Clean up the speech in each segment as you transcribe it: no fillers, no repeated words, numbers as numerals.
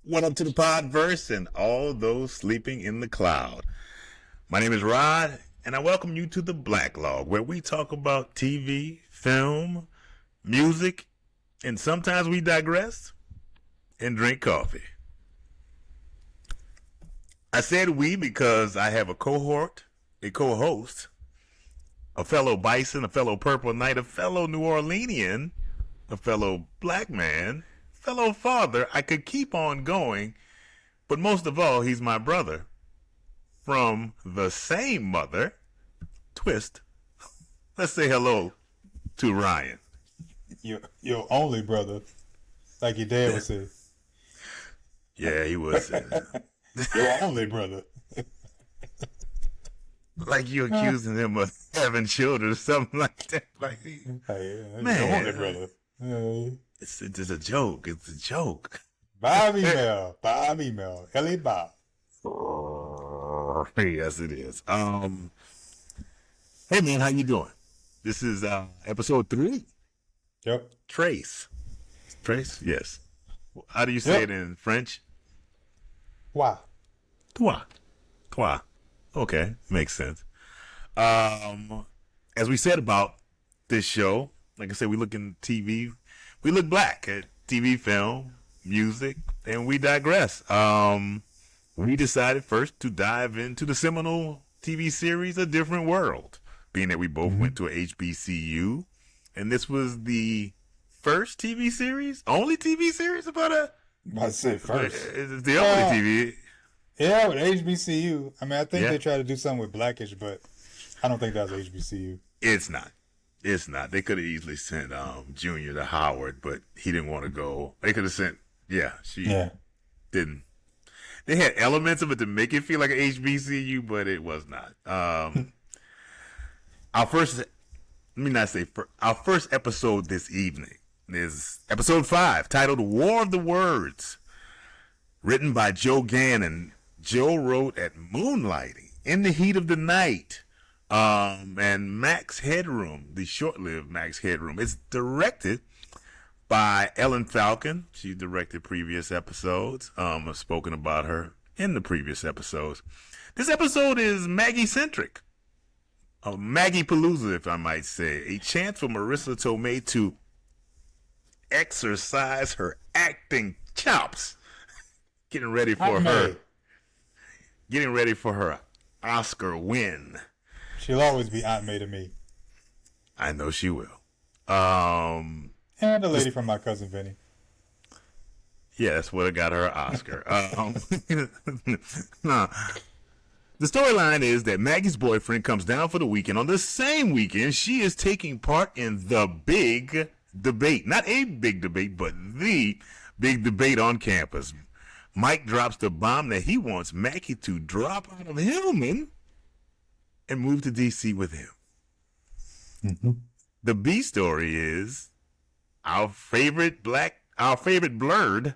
What up to the Podverse and all those sleeping in the cloud? My name is Rod, and I welcome you to the Blacklog, where we talk about TV, film, music, and sometimes we digress and drink coffee. I said we because I have a cohort, a co-host, a fellow Bison, a fellow Purple Knight, a fellow New Orleanian, a fellow black man, fellow father. I could keep on going, but most of all, he's my brother from the same mother. Twist. Let's say hello to Ryan. Your only brother, like your dad would say. Yeah, he was. Your only brother. Like you accusing him of having children or something like that. Like, man, your only brother. It's a joke. It's a joke. Bob email. Ellie Bob. Yes, it is. Hey man, how you doing? This is episode 3. Yep. Trace, yes. How do you say it in French? Why? Trois. Okay, makes sense. As we said about this show, like I said, we look in TV, we look black at TV, film, music, and we digress. We decided first to dive into the seminal TV series A Different World, being that we both went to a HBCU, and this was the first TV series, only TV series about a. I'd say first. It's the only TV. Yeah, with HBCU. I mean, I think they tried to do something with Blackish, but I don't think that was HBCU. It's not. They could have easily sent Junior to Howard, but he didn't want to go. They could have sent. She didn't. They had elements of it to make it feel like an HBCU, but it was not. Our first episode this evening is episode 5, titled War of the Words, written by Joe Gannon. Joe wrote at Moonlighting, In the Heat of the Night, and Max Headroom, the short-lived Max Headroom. It's directed by Ellen Falcon. She directed previous episodes. I've spoken about her in the previous episodes. This episode is Maggie-centric. Maggie Palooza, if I might say. A chance for Marissa Tomei to exercise her acting chops. Getting ready for her Oscar win. She'll always be Aunt May to me. I know she will. And the lady from My Cousin Vinny. Yeah, that's what got her Oscar. The storyline is that Maggie's boyfriend comes down for the weekend. On the same weekend, she is taking part in the big debate. Not a big debate, but the big debate on campus. Mike drops the bomb that he wants Maggie to drop out of Hillman and move to D.C. with him. Mm-hmm. The B story is our favorite blurred,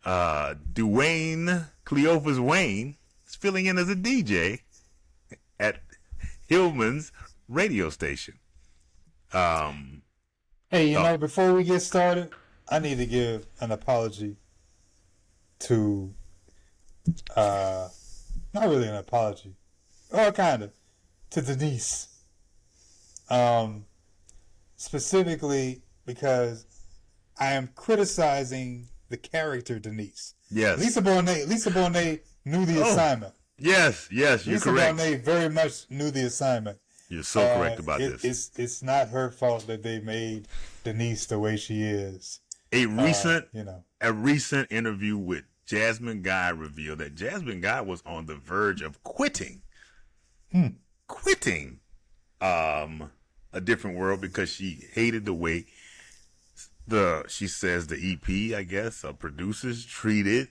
Dwayne Cleophas Wayne, is filling in as a DJ at Hillman's radio station. Hey, before we get started, I need to give an apology to, not really an apology, or kind of, to Denise. Specifically because I am criticizing the character Denise. Yes. Lisa Bonet knew the assignment. Yes, you're correct. Lisa Bonet very much knew the assignment. You're so correct about this. It's not her fault that they made Denise the way she is. A recent interview with Jasmine Guy revealed that Jasmine Guy was on the verge of quitting A Different World because she hated the way she says the EP, I guess, producers treated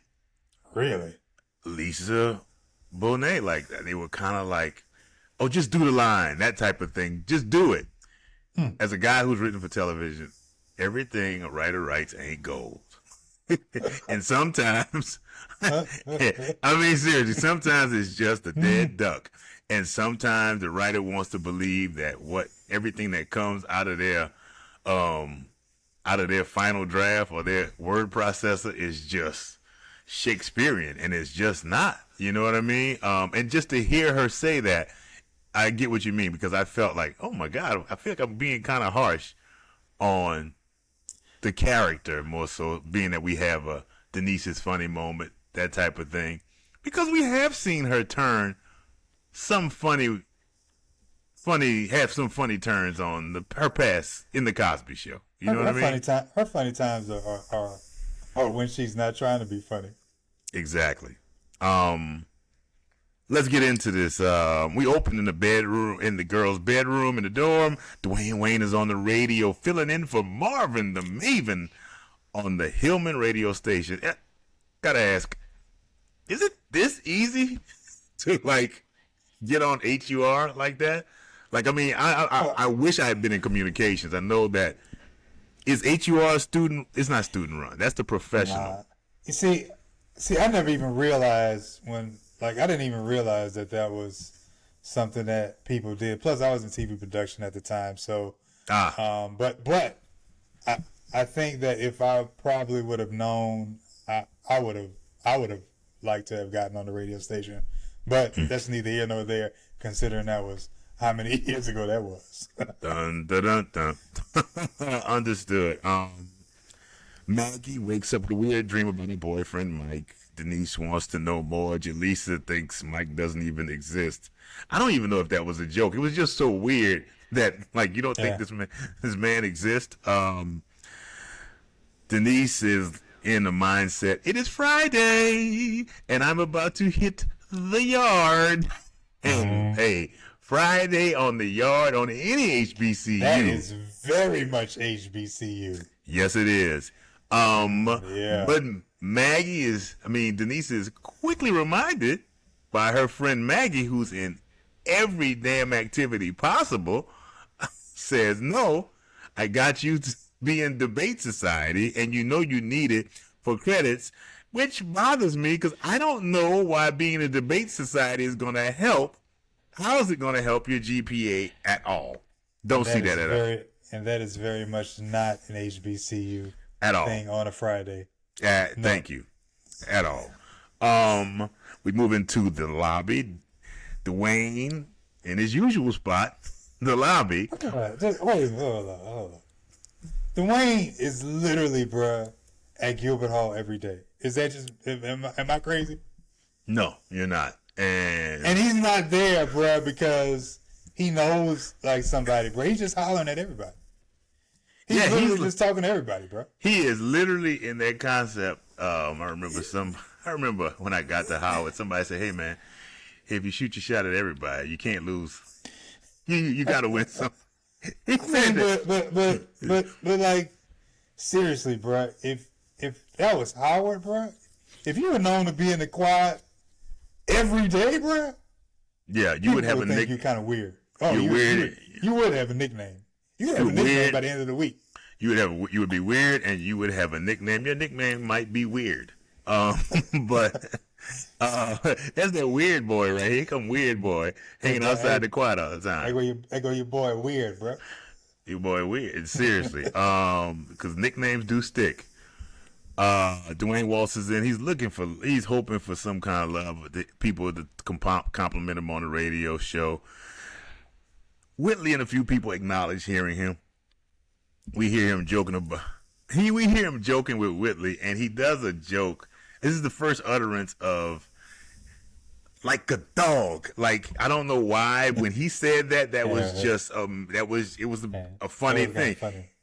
Really? Lisa Bonet like that. They were kind of like, oh, just do the line, that type of thing. Just do it. As a guy who's written for television, everything a writer writes ain't gold. And sometimes, I mean, seriously, sometimes it's just a dead duck. And sometimes the writer wants to believe that everything that comes out of their final draft or their word processor is just Shakespearean, and it's just not. You know what I mean? And just to hear her say that, I get what you mean, because I felt like, oh my God, I feel like I'm being kind of harsh on the character, more so being that we have a Denise's funny moment, that type of thing, because we have seen her turn some funny have some funny turns on her past in the Cosby Show. You know what I mean? Her funny times are when she's not trying to be funny. Exactly. Let's get into this. We opened in the bedroom, in the girls' bedroom in the dorm. Dwayne Wayne is on the radio, filling in for Marvin the Maven on the Hillman radio station. Gotta ask, is it this easy to like get on HUR like that? Like, I mean, I wish I had been in communications. I know that is HUR student. It's not student run. That's the professional. Nah. You see, I never even realized I didn't even realize that was something that people did. Plus, I was in TV production at the time, so. But I think that if I probably would have known, I would have liked to have gotten on the radio station. But that's neither here nor there, considering that was how many years ago that was. Dun dun dun dun. Understood. Maggie wakes up with a weird dream about her boyfriend Mike. Denise wants to know more. Jaleesa thinks Mike doesn't even exist. I don't even know if that was a joke. It was just so weird that, like, you don't think this man exists. Denise is in the mindset, it is Friday, and I'm about to hit the yard. And, hey, Friday on the yard on any HBCU. That is very much HBCU. Yes, it is. But Denise is quickly reminded by her friend Maggie, who's in every damn activity possible, says, no, I got you to be in debate society, and you know you need it for credits, which bothers me because I don't know why being in a debate society is going to help. How is it going to help your GPA at all? Don't see that at all. And that is very much not an HBCU at all thing on a Friday. No. Thank you. At all. We move into the lobby. Dwayne in his usual spot, the lobby. Wait, hold on. Dwayne is literally, bruh, at Gilbert Hall every day. Is that just, am I crazy? No, you're not. And he's not there, bruh, because he knows, like, somebody, bruh. He's just hollering at everybody. He's just talking to everybody, bro. He is literally in that concept. I remember when I got to Howard, somebody said, "Hey man, if you shoot your shot at everybody, you can't lose. You got to win some." He said that. But like, seriously, bro. If that was Howard, bro, if you were known to be in the quad every day, bro, yeah, you would have a nickname. You're kind of weird. Oh, you're weird. You would have a nickname. You would have a nickname by the end of the week. You would be weird, and you would have a nickname. Your nickname might be weird, but that's that weird boy right here. Come weird boy hanging outside the quad all the time. I go your boy weird, bro. Your boy weird, seriously. Because nicknames do stick. Dwayne waltzes in. He's hoping for some kind of love. People to compliment him on the radio show. Whitley and a few people acknowledge hearing him. We hear him joking with Whitley, and he does a joke. This is the first utterance of like a dog. Like, I don't know why when he said that was just it was a funny thing.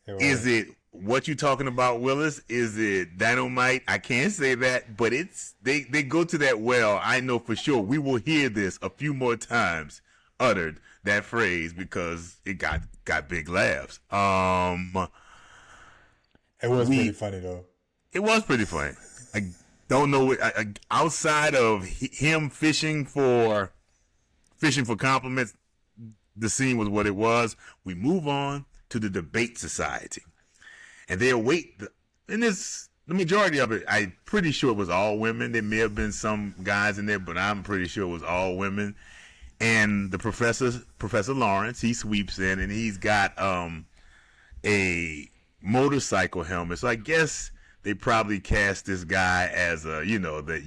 Is it what you talking about, Willis? Is it dynamite? I can't say that, but they go to that well. I know for sure we will hear this a few more times uttered, that phrase, because it got big laughs. It was pretty funny though. It was pretty funny. I don't know outside of him fishing for compliments. The scene was what it was. We move on to the debate society, and they await and the majority of it. I'm pretty sure it was all women. There may have been some guys in there, but I'm pretty sure it was all women. And the Professor Lawrence, he sweeps in, and he's got a motorcycle helmet. So I guess they probably cast this guy as the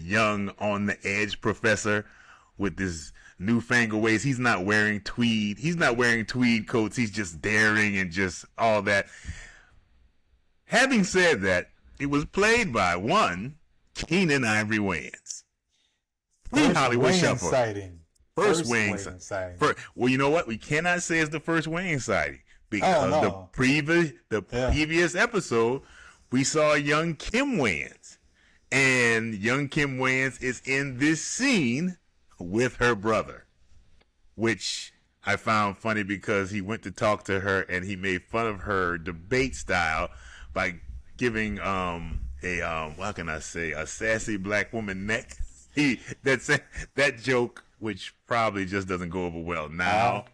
young on the edge professor with this newfangled ways. He's not wearing tweed. He's not wearing tweed coats. He's just daring and just all that. Having said that, it was played by one Keenan Ivory Wayans. First Hollywood Wayans Shuffle. sighting. First Wayans sighting. Well, you know what? We cannot say it's the first Wayans sighting because the previous episode we saw young Kim Wayans, and young Kim Wayans is in this scene with her brother, which I found funny because he went to talk to her and he made fun of her debate style by giving what can I say, a sassy black woman neck. That joke, which probably just doesn't go over well now.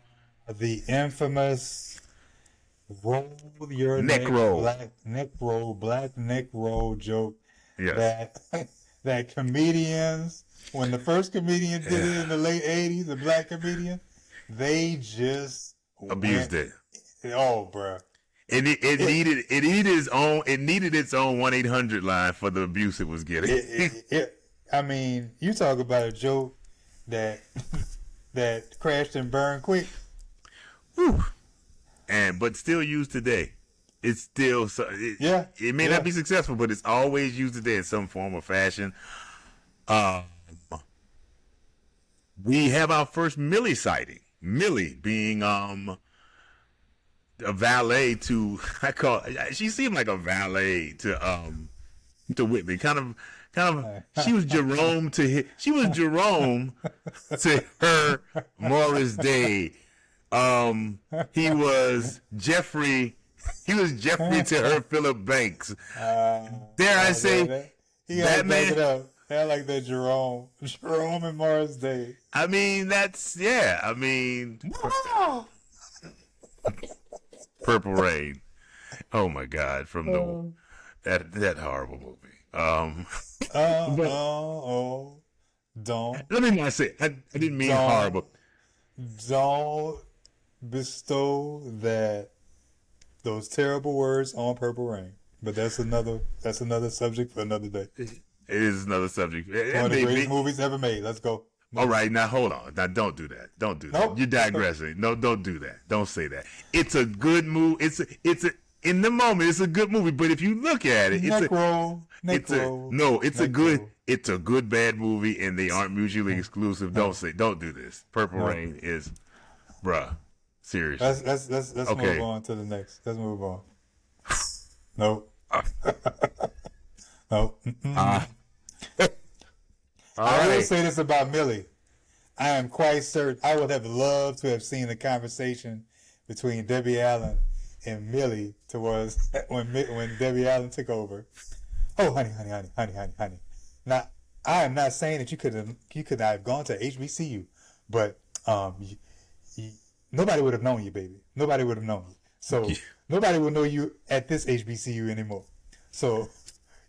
The infamous roll your neck roll, black neck roll joke. Yes. That comedians, when the first comedian did it in the late 80s, the black comedian, they just abused it. Oh, bruh. And it needed its own 1-800 line for the abuse it was getting. I mean, you talk about a joke that crashed and burned quick. Whew. But still used today. It's still it may not be successful, but it's always used today in some form or fashion. We have our first Millie sighting. Millie being a valet to she seemed like a valet to Whitney. Kind of she was Jerome to her Morris Day. He was Jeffrey to her Philip Banks. Dare I say Batman? I like that Jerome and Morris Day. I mean, Purple Rain. Oh my God! From that horrible movie. Don't. Let me not say. I didn't mean horrible. Don't bestow those terrible words on Purple Rain. But that's another subject for another day. It is another subject. One of the greatest movies ever made. Let's go. All right, now hold on. Now don't do that. Don't do that. Nope. You're digressing. No, don't do that. Don't say that. It's a good movie. It's in the moment. It's a good movie. But if you look at it, it's a good bad movie, and they aren't mutually exclusive. Don't do this. Purple Rain is, bruh. Seriously. Let's move on to the next. Let's move on. Nope. Nope. I will say this about Millie. I am quite certain I would have loved to have seen the conversation between Debbie Allen and Millie towards when Debbie Allen took over. Oh, honey. Now, I am not saying that you could not have gone to HBCU, but nobody would have known you, baby. Nobody would have known you. So nobody will know you at this HBCU anymore. So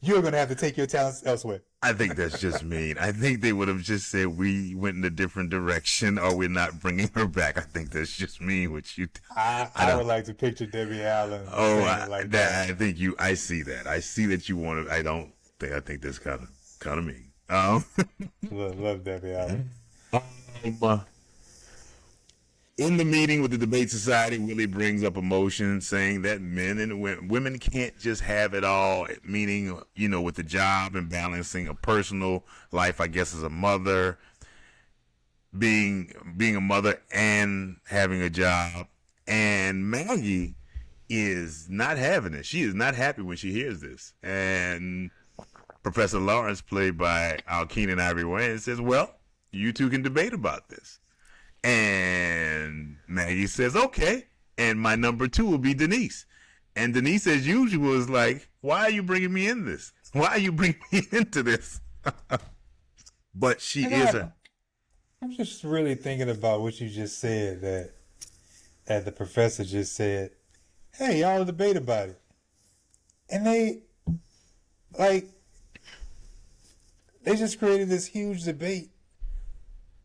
you're going to have to take your talents elsewhere. I think that's just mean. I think they would have just said we went in a different direction or we're not bringing her back. I think that's just mean. Which you, I would like to picture Debbie Allen. I think you. I see that. I see that you want to. I think that's kind of mean. Love Debbie Allen. In the meeting with the debate society, Willie brings up emotion, saying that men and women can't just have it all, meaning, with the job and balancing a personal life, I guess, as a mother, being a mother and having a job. And Maggie is not having it. She is not happy when she hears this. And Professor Lawrence, played by our Keenan Ivory Wayans, says, well, you two can debate about this. And Maggie says, okay. And my number 2 will be Denise. And Denise, as usual, is like, why are you bringing me in this? Why are you bringing me into this? But she I'm just really thinking about what you just said, that the professor just said, hey, y'all debate about it. And they just created this huge debate.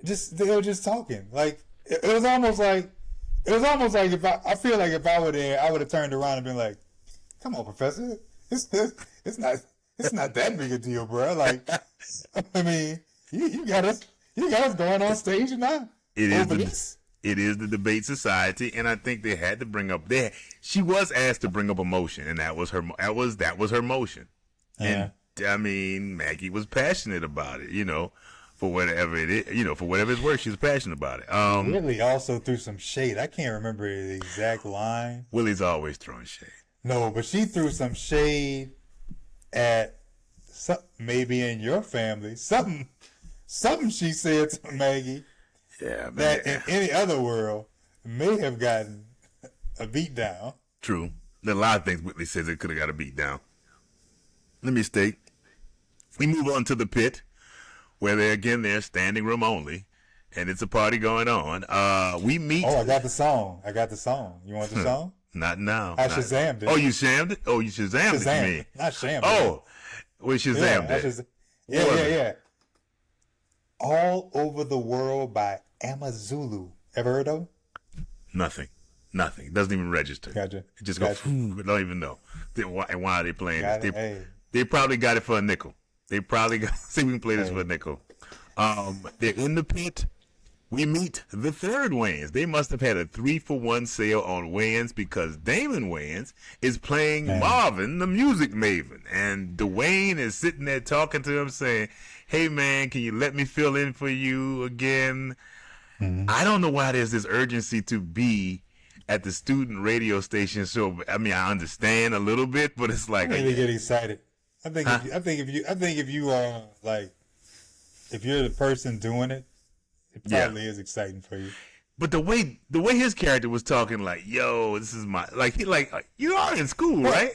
They were just talking. Like it was almost like if I were there, I would have turned around and been like, "Come on, Professor, it's It's not that big a deal, bro. Like, I mean, you got us going on stage now. It is the debate society, and I think they had to bring up she was asked to bring up emotion, and that was her motion. Yeah. And I mean, Maggie was passionate about it, for whatever it is, for whatever it's worth, she was passionate about it. Willie also threw some shade. I can't remember the exact line. Willie's always throwing shade. No, but she threw some shade at maybe in your family. Something she said to Maggie. Yeah, man. That in any other world may have gotten a beat down. True. There are a lot of things Whitley says it could have got a beat down. Let me state. We move on to the pit, where they're standing room only, and it's a party going on. We meet. Oh, I got the song. You want the song? Not now. I Shazammed it. Oh, you Shammed it? Oh, you Shazammed it to me. Not Shammed it. We Shazammed it. Yeah. All Over the World by Amazulu. Ever heard of it? Nothing. It doesn't even register. Gotcha. It just goes, I don't even know. Why are they playing this? Hey. They probably got it for a nickel. They probably got, see, we can play this for a nickel. They're in the pit. We meet the third Wayans. They must have had a 3-for-1 sale on Wayans because Damon Wayans is playing Marvin, the music maven. And Dwayne is sitting there talking to him saying, hey, man, can you let me fill in for you again? Mm-hmm. I don't know why there's this urgency to be at the student radio station show. I mean, I understand a little bit, but it's like... I get excited. I think if you are like, if you're the person doing it, it probably is exciting for you. But the way his character was talking, like, yo, this is my, like, you are in school, right?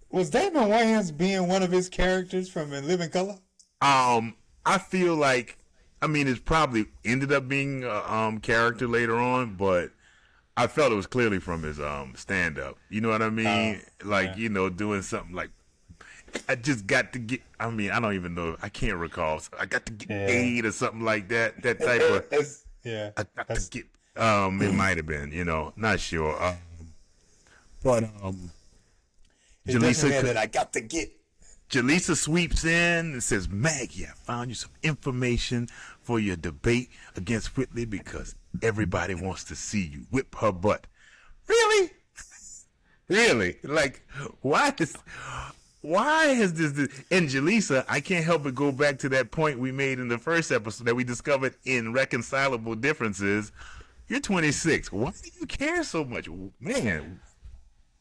Was Damon Wayans being one of his characters from In Living Color? I feel like, I mean, it's probably ended up being a character later on, but I felt it was clearly from his stand up. You know what I mean? Doing something like, I just got to get, I mean, I don't even know, I can't recall. So I got to get paid or something like that. That type of, I got to get, it might have been, not sure. But Jaleesa, that I got to get. Jaleesa sweeps in and says, Maggie, I found you some information for your debate against Whitley because everybody wants to see you whip her butt. Really? Really? Like, why has this? And Jaleesa, I can't help but go back to that point we made in the first episode that we discovered in Reconcilable Differences. You're 26. Why do you care so much? Man,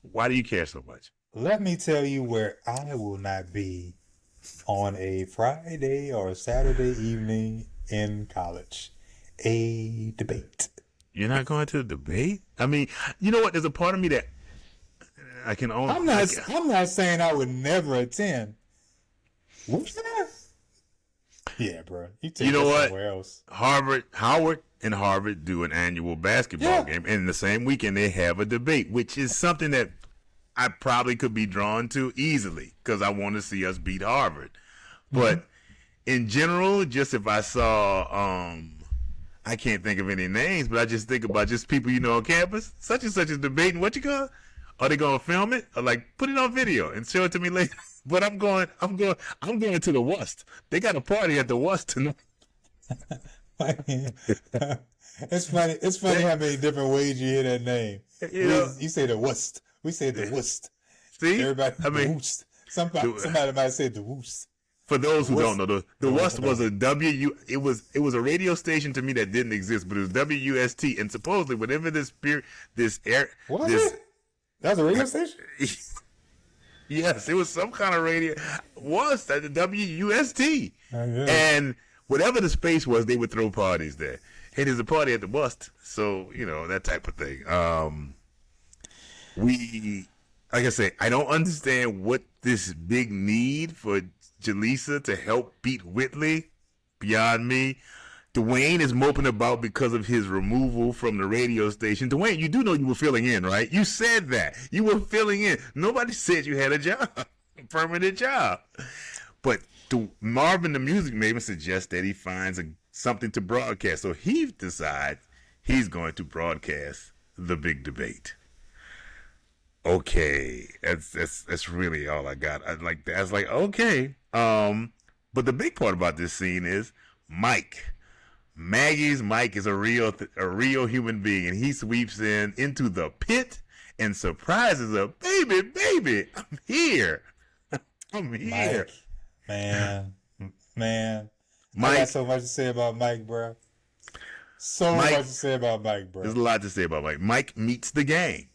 why do you care so much? Let me tell you where I will not be on a Friday or a Saturday evening in college. A debate. You're not going to a debate? I mean, you know what? There's a part of me that I can only... I'm not saying I would never attend. What's that? Yeah, bro. You know what? Somewhere else. Howard and Harvard do an annual basketball game, and the same weekend they have a debate, which is something that I probably could be drawn to easily because I want to see us beat Harvard. But in general, just if I saw, I can't think of any names, but I just think about just people on campus, such and such is debating. What you call? Are they gonna film it or like put it on video and show it to me later? But I'm going to the West. They got a party at the West tonight. It's funny how many different ways you hear that name. You say the West. We say the West. See? Everybody, the Woost. Somebody might say the Woost. For those who don't know, the West was a it was a radio station to me that didn't exist, but it was WST, and supposedly whatever That was a radio station? Yes, it was some kind of radio. Was that the WUST? And whatever the space was, they would throw parties there. Hey, there's a party at the West, so that type of thing. Like I say, I don't understand what this big need for Jaleesa to help beat Whitley. Beyond me. Dwayne is moping about because of his removal from the radio station. Dwayne, you do know you were filling in, right? You said that. You were filling in. Nobody said you had a job, a permanent job. But Marvin, the music maven, suggests that he finds something to broadcast. So he decides he's going to broadcast the big debate. Okay, that's really all I got. I was like, okay. But the big part about this scene is Mike. Maggie's Mike is a real human being, and he sweeps into the pit and surprises her. Baby, baby, I'm here. I'm here. Mike, man, man. I got Mike, so much to say about Mike, bro. So Mike. much to say about Mike, bro. There's a lot to say about Mike. Mike meets the gang.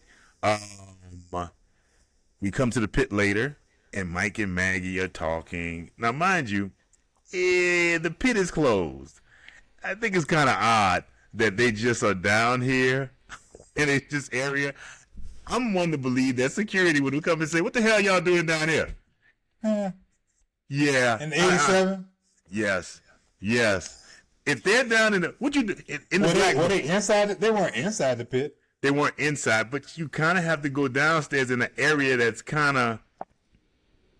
We come to the pit later, and Mike and Maggie are talking. Now, mind you, the pit is closed. I think it's kind of odd that they just are down here in this area. I'm one to believe that security would come and say, "What the hell y'all doing down here?" Eh, Yeah. in '87, Yes. Yes. If they're down in the what you do in the were they inside? They weren't inside the pit. they weren't inside, but you kind of have to go downstairs in an area that's kind of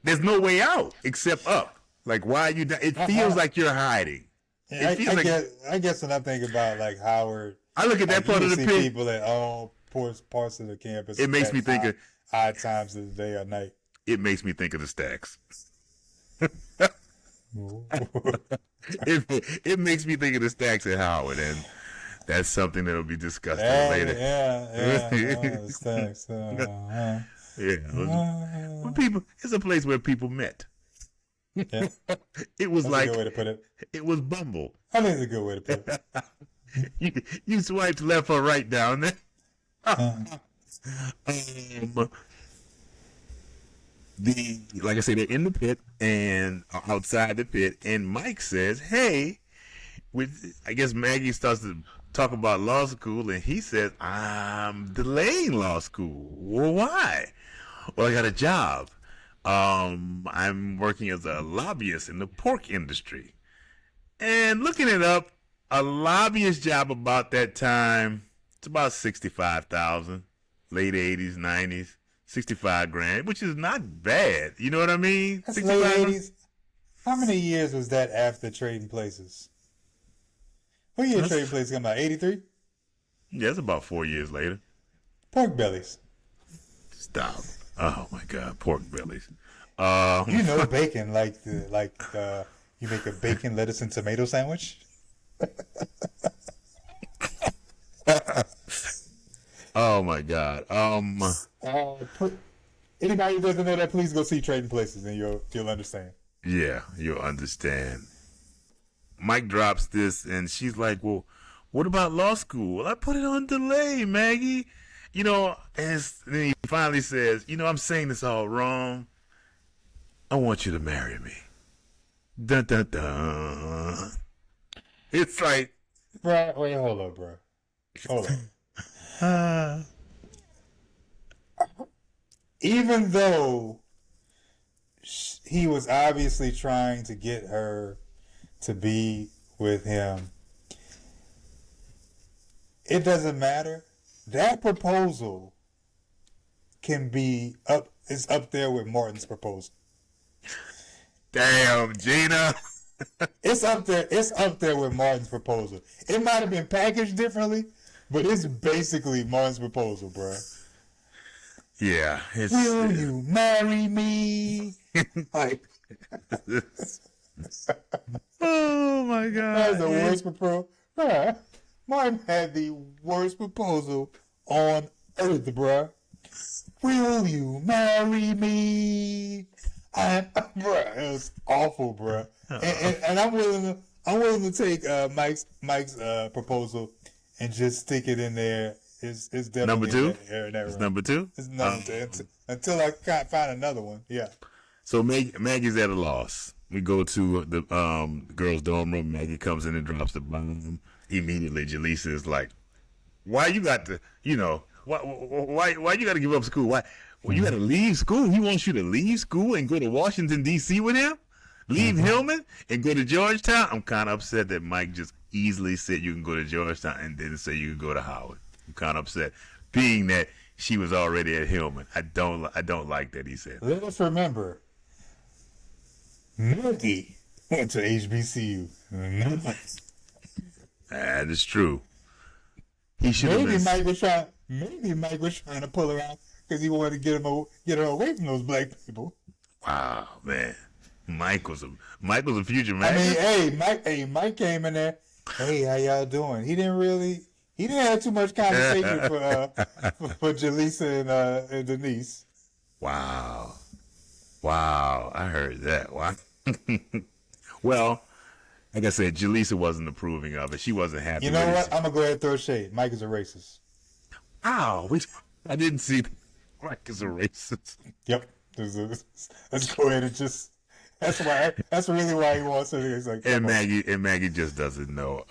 there's no way out except up. Like why are you? It feels like you're hiding. Yeah, It feels like I guess when I think about like Howard, I look at that like, part you of the see pit. people at all parts of the campus. It makes at me think of odd times of the day or night. it makes me think of the stacks. It makes me think of the stacks at Howard, and that's something that'll be discussed later. Yeah. Thanks. Yeah, when people, it's a place where people met. Yeah. It was That's like a good way to put it. it was Bumble. I think it's a good way to put it. You swiped left or right down there. Like I say, they're in the pit and outside the pit, and Mike says, "Hey," I guess Maggie starts to talk about law school, and he says, "I'm delaying law school." Well, why? Well, I got a job. I'm working as a lobbyist in the pork industry, and looking it up, a lobbyist job about that time, it's about 65,000, late 80s, 90s. 65 grand, which is not bad. You know what I mean? That's 65 late grand? 80s. How many years was that after Trading Places? What year Trading Places come out? 83? Yeah, it's about 4 years later. Pork bellies. Stop. Oh my God, pork bellies. You know bacon, you make a bacon, lettuce, and tomato sandwich? Oh my God. Anybody who doesn't know that, please go see Trading Places and you'll understand. Yeah, you'll understand. Mike drops this, and she's like, "Well, what about law school?" Well, I put it on delay, Maggie. And then he finally says, "I'm saying this all wrong. I want you to marry me." Dun dun dun. It's like, Bro, wait, hold up, bro. Hold up. Even though he was obviously trying to get her to be with him, it doesn't matter. That proposal is up there with Martin's proposal. damn, Gina. It's up there with Martin's proposal. It might have been packaged differently, but it's basically Martin's proposal, bro. Yeah, Will you marry me? Like, oh my God. that was the worst proposal. Bruh, Martin had the worst proposal on earth, bruh. Will you marry me? Bruh, it was awful, bruh. And I'm willing to take Mike's proposal and just stick it in there. It's definitely Number two? It's Number two? It's number two. Until I can't find another one. Yeah. So Maggie's at a loss. We go to the girls' dorm room. Maggie comes in and drops the bomb. Immediately, Jaleesa is like, "Why you got to, why you got to give up school? Why? Well, you got to leave school. He wants you to leave school and go to Washington D.C. with him. Leave Hillman and go to Georgetown." I'm kind of upset that Mike just easily said you can go to Georgetown and didn't say you can go to Howard. I'm kind of upset, being that she was already at Hillman. I don't like that he said. Let us remember, Maggie went to HBCU. That is true. He should have Maybe been. Mike was trying to pull her out because he wanted to get her away from those black people. Wow, man. Mike was a future I man. mean, Mike came in there. Hey, how y'all doing? He didn't have too much conversation for Jaleesa and Denise. Wow, I heard that. Wow. Well, like I said, Jaleesa wasn't approving of it. She wasn't happy. You know with what? it. I'm gonna go ahead and throw shade. Mike is a racist. Wow, I didn't see that. Mike is a racist. Yep. Let's go ahead and just. That's really why he wants it. It's like, And Maggie just doesn't know.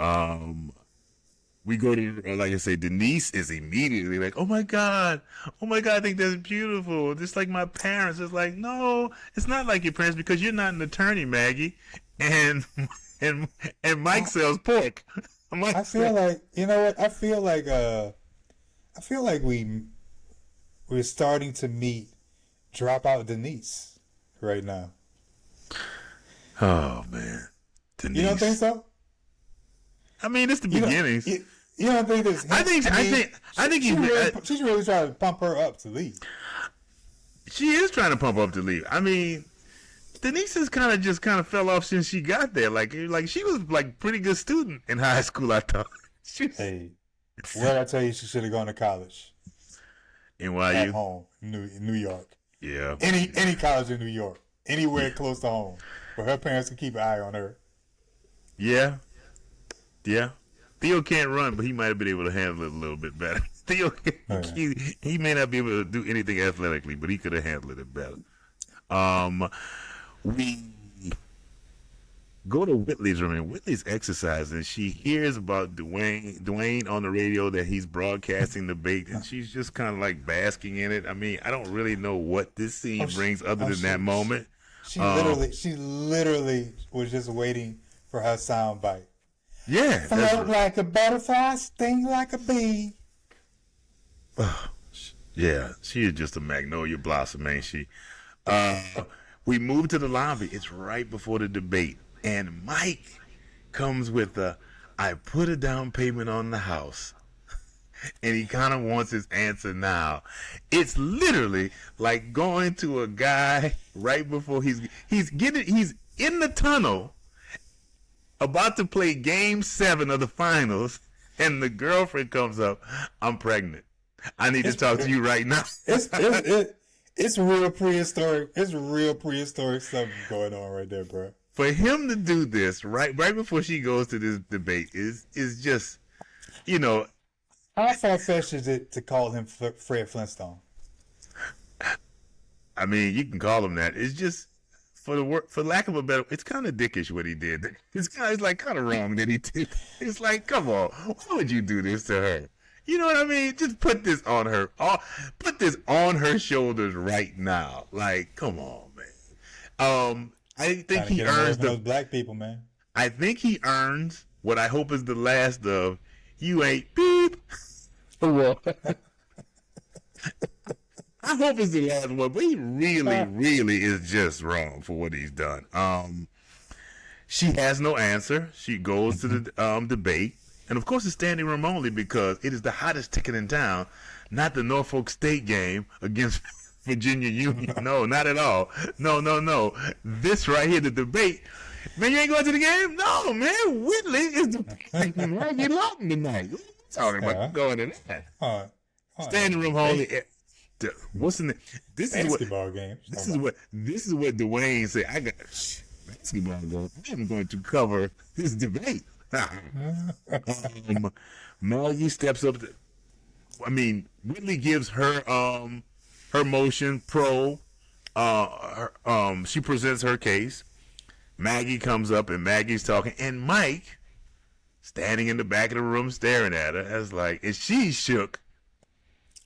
We go to, like I say, Denise is immediately like, oh my God, I think that's beautiful. Just like my parents. It's like, no, it's not like your parents because you're not an attorney, Maggie. And Mike sells pork. I feel like, you know what? I feel like we're starting to meet Dropout Denise right now. Oh man, Denise. You don't think so? I mean, it's the beginnings. You don't think this? I think she's really trying to pump her up to leave. She is trying to pump up to leave. I mean, Denise has kind of fell off since she got there. Like she was like pretty good student in high school. I thought. Hey, what did I tell you? She should have gone to college. NYU? At home, New York. Yeah. Any college in New York, anywhere close to home, where her parents can keep an eye on her. Yeah. Theo can't run, but he might have been able to handle it a little bit better. Theo, he may not be able to do anything athletically, but he could have handled it better. We go to Whitley's room, and Whitley's exercising. She hears about Dwayne on the radio that he's broadcasting the debate, and she's just kind of like basking in it. I mean, I don't really know what this scene brings other than that moment. She literally was just waiting for her sound bite. Yeah. Float like a butterfly, sting like a bee. Yeah, she is just a magnolia blossom, ain't she? We move to the lobby. It's right before the debate. And Mike comes with I put a down payment on the house. And he kind of wants his answer now. It's literally like going to a guy right before he's in the tunnel about to play game 7 of the finals, and the girlfriend comes up. I'm pregnant. I need to talk to you right now. It's real prehistoric. It's real prehistoric stuff going on right there, bro. For him to do this right before she goes to this debate is just, you know. How far-fetched is it to call him Fred Flintstone? I mean, you can call him that. It's just for lack of a better, it's kind of dickish what he did. It's kind of wrong that he did. It's like, come on, why would you do this to her? You know what I mean? Just put this on her. Put this on her shoulders right now. Like, come on, man. I think he earns those black people, man. I think he earns what I hope is the last of you ain't beep. I hope it's the last one, but he really is just wrong for what he's done. She has no answer. She goes to the debate. And of course, it's standing room only because it is the hottest ticket in town, not the Norfolk State game against Virginia Union. No, not at all. No. This right here, the debate. Man, you ain't going to the game? No, man. Whitley is the Maggie Lawton tonight. What are you talking about? Going to that. Standing room only. What's in the basketball game? This is what Dwayne said. I got basketball game. I'm going to cover this debate. Maggie steps up. Whitley gives her motion pro. She presents her case. Maggie comes up and Maggie's talking, and Mike standing in the back of the room staring at her as like, and she's shook,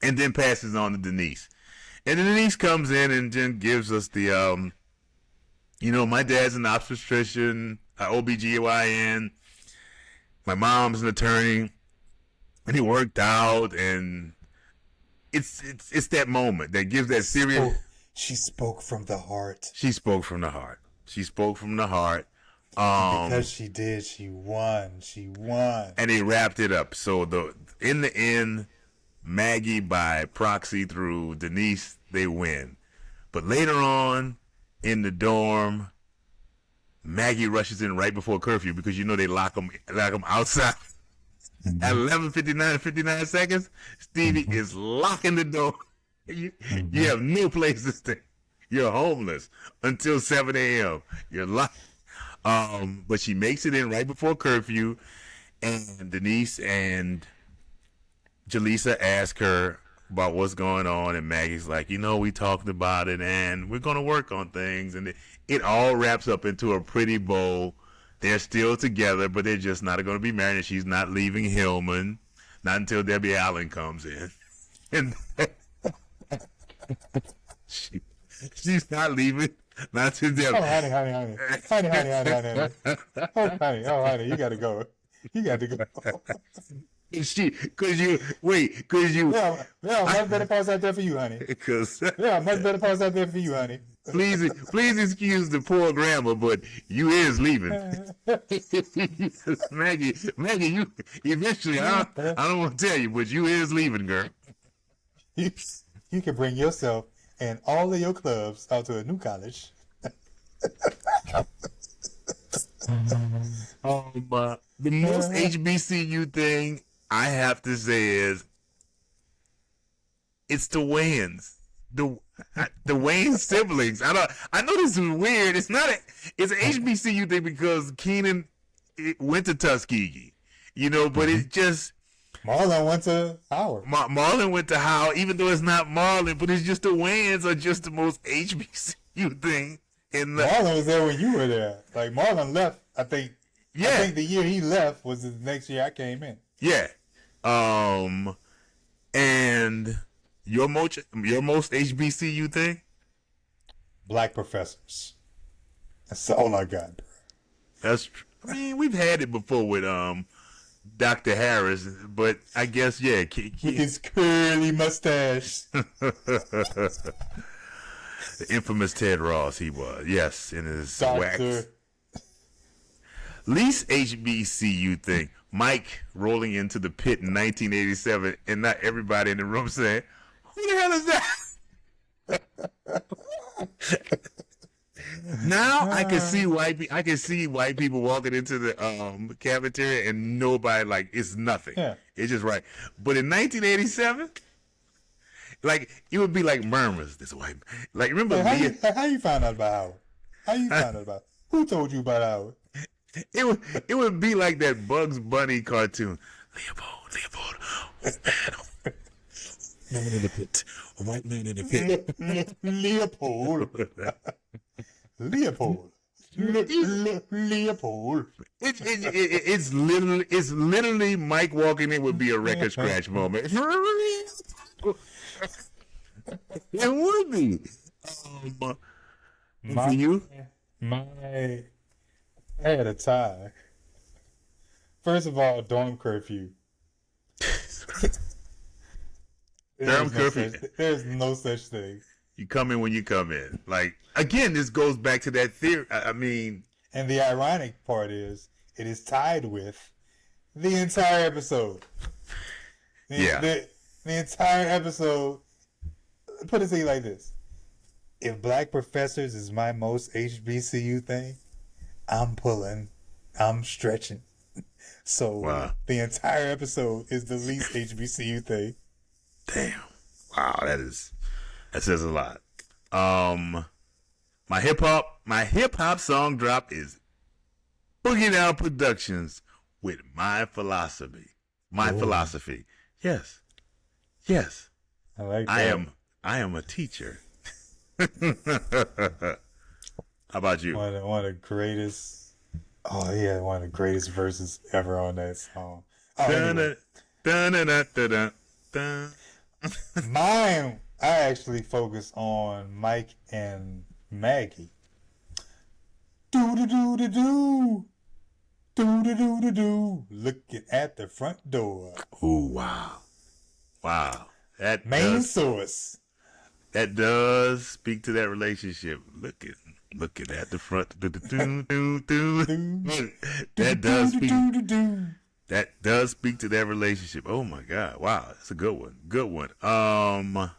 and then passes on to Denise. And then Denise comes in and then gives us the, my dad's an obstetrician, OBGYN. My mom's an attorney, and he worked out, and it's that moment that gives that serious. She spoke from the heart. Because she did, she won. And he wrapped it up. So in the end, Maggie by proxy through Denise, they win. But later on in the dorm, Maggie rushes in right before curfew because they lock them outside. At 11:59 and 59 seconds, Stevie is locking the door. You have no place to stay. You're homeless until 7 a.m. You're locked. But she makes it in right before curfew, and Denise and Jaleesa ask her about what's going on, and Maggie's like, we talked about it, and we're going to work on things, and it all wraps up into a pretty bow. They're still together, but they're just not going to be married, and she's not leaving Hillman, not until Debbie Allen comes in. And she's not leaving, not until Debbie. Oh, honey. Oh, honey, you got to go. You got to go. Yeah, much better pause out there for you, honey. Much better pause out there for you, honey. Please excuse the poor grammar, but you is leaving. Maggie, you eventually, I don't want to tell you, but you is leaving, girl. You can bring yourself and all of your clubs out to a new college. The most HBCU thing I have to say is it's the Wayans. The Wayans siblings. I know this is weird. It's an HBCU thing because Keenan went to Tuskegee, but it's just Marlon went to Howard. Marlon went to Howard, even though it's not Marlon, but it's just the Wayans are just the most HBCU thing. Marlon was there when you were there. Like Marlon left, I think. Yeah. I think the year he left was the next year I came in. Yeah. And your most HBCU thing? Black professors. That's all I got. That's. I mean, we've had it before with Dr. Harris, but I guess with his curly mustache. The infamous Ted Ross, he was. Yes, in his wax. Least HBCU thing. Mike rolling into the pit in 1987, and not everybody in the room saying, "Who the hell is that?" Now I can see white people walking into the cafeteria and nobody it's nothing. Yeah. It's just right. But in 1987, it would be like murmurs. This white, remember Leah? How you found out about Howard? How you found out about? Who told you about Howard? It would be like that Bugs Bunny cartoon. Leopold, man in the pit, a white man in the pit. Leopold. It's literally Mike walking in would be a record scratch moment. It would be. For you? I had a tie. First of all, dorm curfew. There's no such thing. You come in when you come in. Again, this goes back to that theory. I mean... And the ironic part is, it is tied with the entire episode. The entire episode... Put it to you like this. If Black Professors is my most HBCU thing, I'm stretching. So The entire episode is the least HBCU thing. Damn. Wow, that says a lot. My hip hop song drop is Boogie Down Productions with My Philosophy. Philosophy. Yes. I like that. I am a teacher. How about you? One of the greatest. Oh yeah, one of the greatest verses ever on that song. Anyway. Mine, I actually focus on Mike and Maggie. Do. Looking at the front door. Oh wow. That main source. That does speak to that relationship. Looking at the front. That does speak. That does speak to their relationship. Oh my God! Wow, that's a good one. Good one. I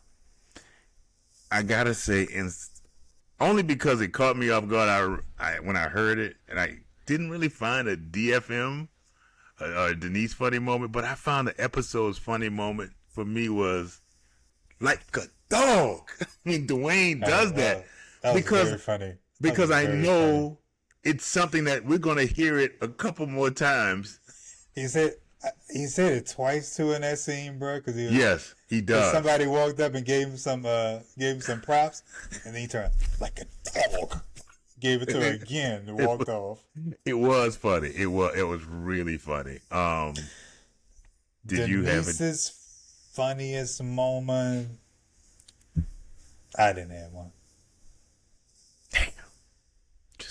gotta say, only because it caught me off guard. When I heard it, and I didn't really find a DFM or Denise funny moment, but I found the episode's funny moment for me was like a dog. I mean, Dwayne does that that was because very funny. because I know funny. it's something that we're gonna hear it a couple more times. He said it twice too in that scene, bro. Because Yes, he does. Somebody walked up and gave him some props, and then he turned like a dog. Gave it to her again and walked off. It was funny. It was really funny. Did you have Denise's funniest moment? I didn't have one.